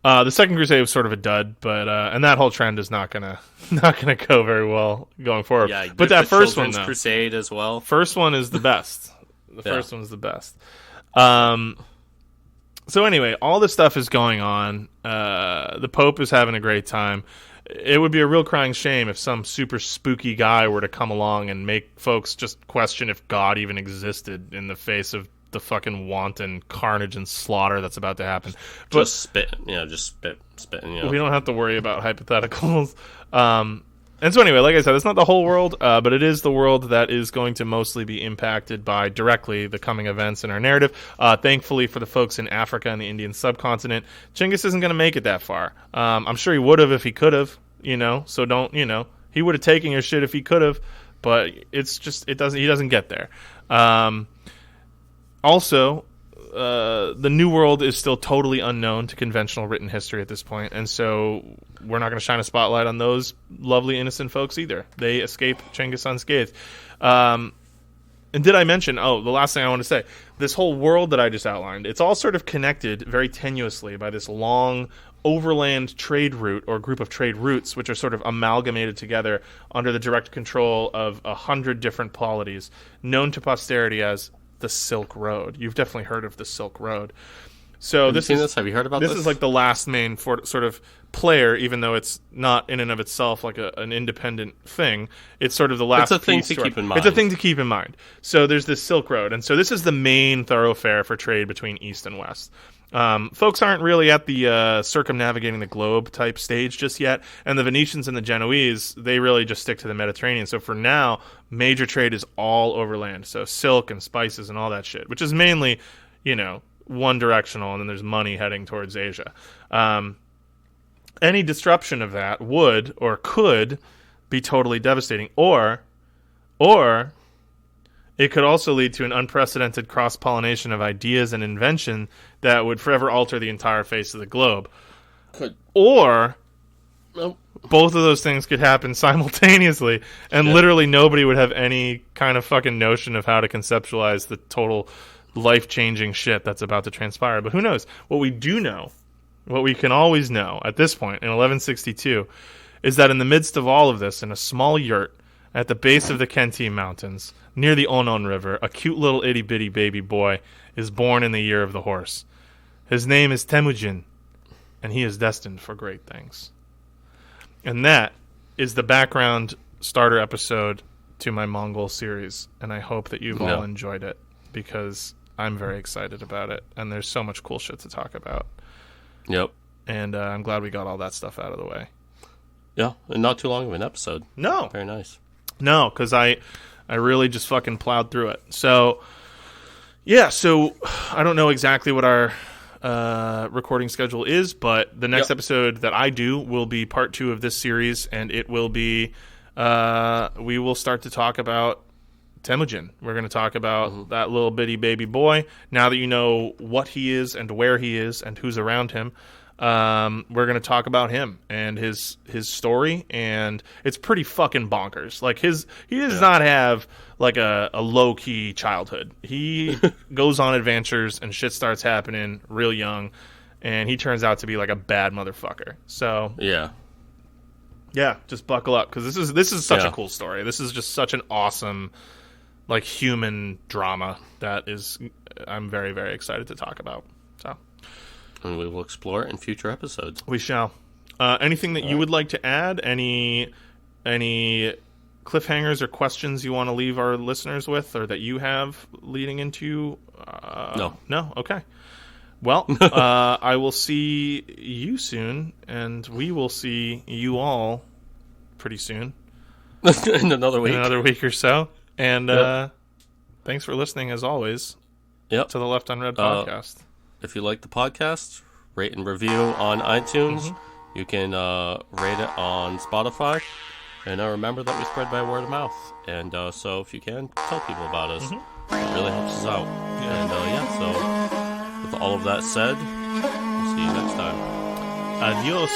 The Second Crusade was sort of a dud, but and that whole trend is not gonna go very well going forward. Yeah, but that first one, though, Crusade as well. First one is the best. The first one's the best. So anyway, all this stuff is going on. The Pope is having a great time. It would be a real crying shame if some super spooky guy were to come along and make folks just question if God even existed in the face of the fucking wanton carnage and slaughter that's about to happen. But just spitting. We don't have to worry about hypotheticals. And so anyway, like I said, it's not the whole world, but it is the world that is going to mostly be impacted by directly the coming events in our narrative. Thankfully for the folks in Africa and the Indian subcontinent, Genghis isn't going to make it that far. I'm sure he would have if he could have, so don't, he would have taken your shit if he could have, but it's just, he doesn't get there. Also, the New World is still totally unknown to conventional written history at this point, and so we're not going to shine a spotlight on those lovely innocent folks either. They escape Genghis unscathed. And did I mention, the last thing I want to say, this whole world that I just outlined, it's all sort of connected very tenuously by this long overland trade route or group of trade routes, which are sort of amalgamated together under the direct control of 100 different polities, known to posterity as the Silk Road. You've definitely heard of the Silk Road. So Have you seen this? Have you heard about this? This is like the last main sort of player, even though it's not in and of itself like an independent thing. It's sort of the last. It's a thing to keep in mind. It's a thing to keep in mind. So there's this Silk Road, and so this is the main thoroughfare for trade between East and West. Folks aren't really at the circumnavigating the globe type stage just yet, and the Venetians and the Genoese, they really just stick to the Mediterranean. So for now, major trade is all overland. So silk and spices and all that shit, which is mainly, one directional, and then there's money heading towards Asia. Any disruption of that would or could be totally devastating, or it could also lead to an unprecedented cross-pollination of ideas and invention that would forever alter the entire face of the globe. Or both of those things could happen simultaneously, and literally nobody would have any kind of fucking notion of how to conceptualize the total life-changing shit that's about to transpire. But who knows? What we do know, what we can always know at this point in 1162, is that in the midst of all of this, in a small yurt at the base of the Kentine Mountains, near the Onon River, a cute little itty-bitty baby boy is born in the year of the horse. His name is Temujin, and he is destined for great things. And that is the background starter episode to my Mongol series, and I hope that you've all enjoyed it, because I'm very excited about it, and there's so much cool shit to talk about. Yep. And I'm glad we got all that stuff out of the way. Yeah, and not too long of an episode. No. Very nice. No, because I really just fucking plowed through it. So, yeah, so I don't know exactly what our recording schedule is, but the next episode that I do will be part 2 of this series, and it will be, we will start to talk about Temujin. We're going to talk about that little bitty baby boy. Now that you know what he is and where he is and who's around him, we're going to talk about him and his story, and it's pretty fucking bonkers. Like he does not have like a low key childhood. He goes on adventures and shit starts happening real young, and he turns out to be like a bad motherfucker. So yeah, just buckle up, because this is such a cool story. This is just such an awesome like human drama that is I'm very, very excited to talk about. So. And we will explore it in future episodes. We shall. Anything that you would like to add? Any cliffhangers or questions you want to leave our listeners with, or that you have leading into? No. No? Okay. Well, I will see you soon, and we will see you all pretty soon. In another week. In another week or so. And thanks for listening, as always, to the Left Unread podcast. If you like the podcast, rate and review on iTunes. You can rate it on Spotify. And remember that we spread by word of mouth. And so if you can, tell people about us. It really helps us out. And so with all of that said, we'll see you next time. Adios.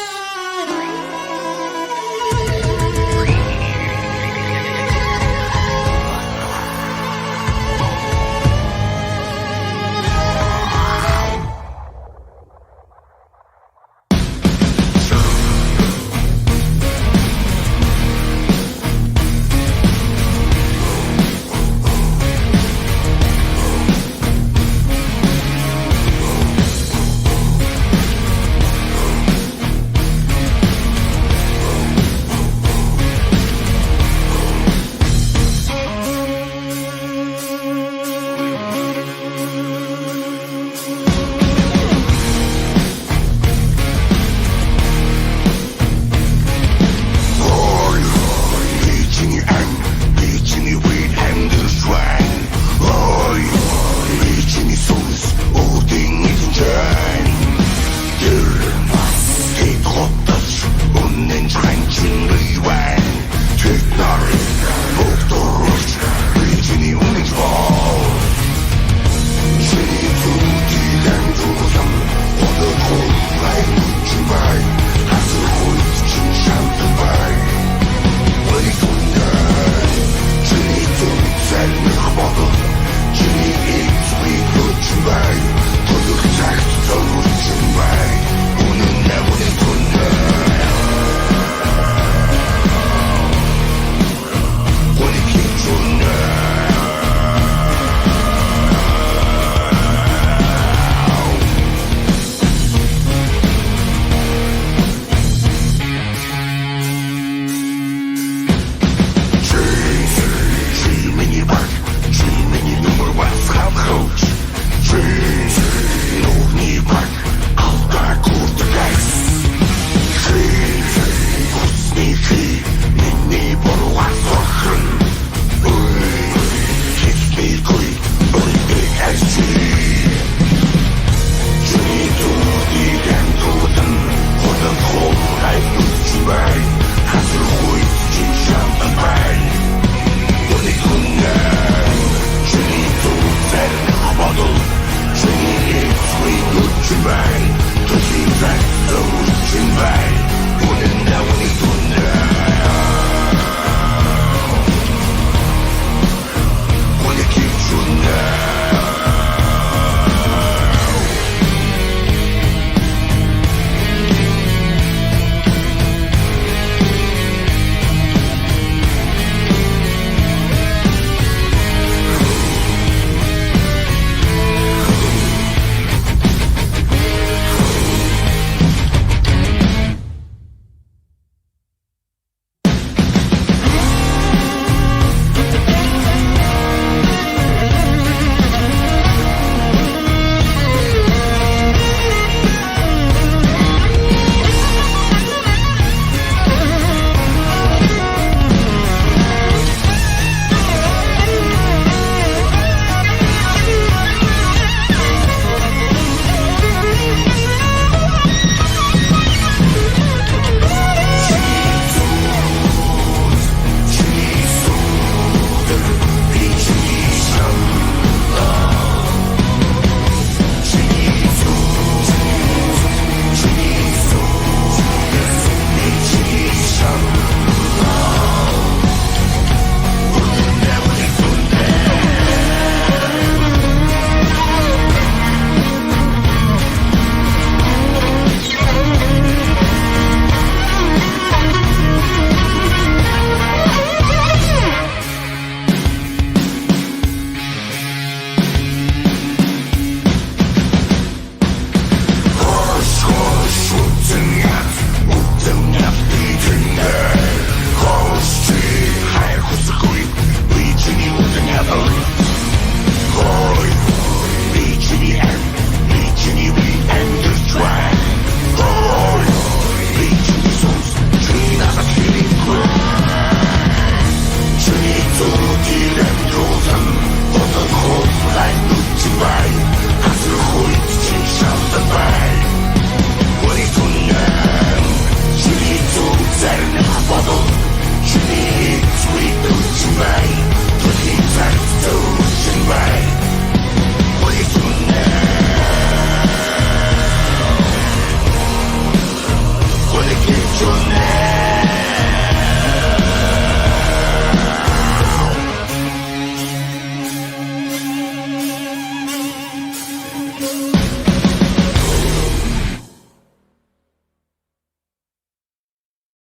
Your name.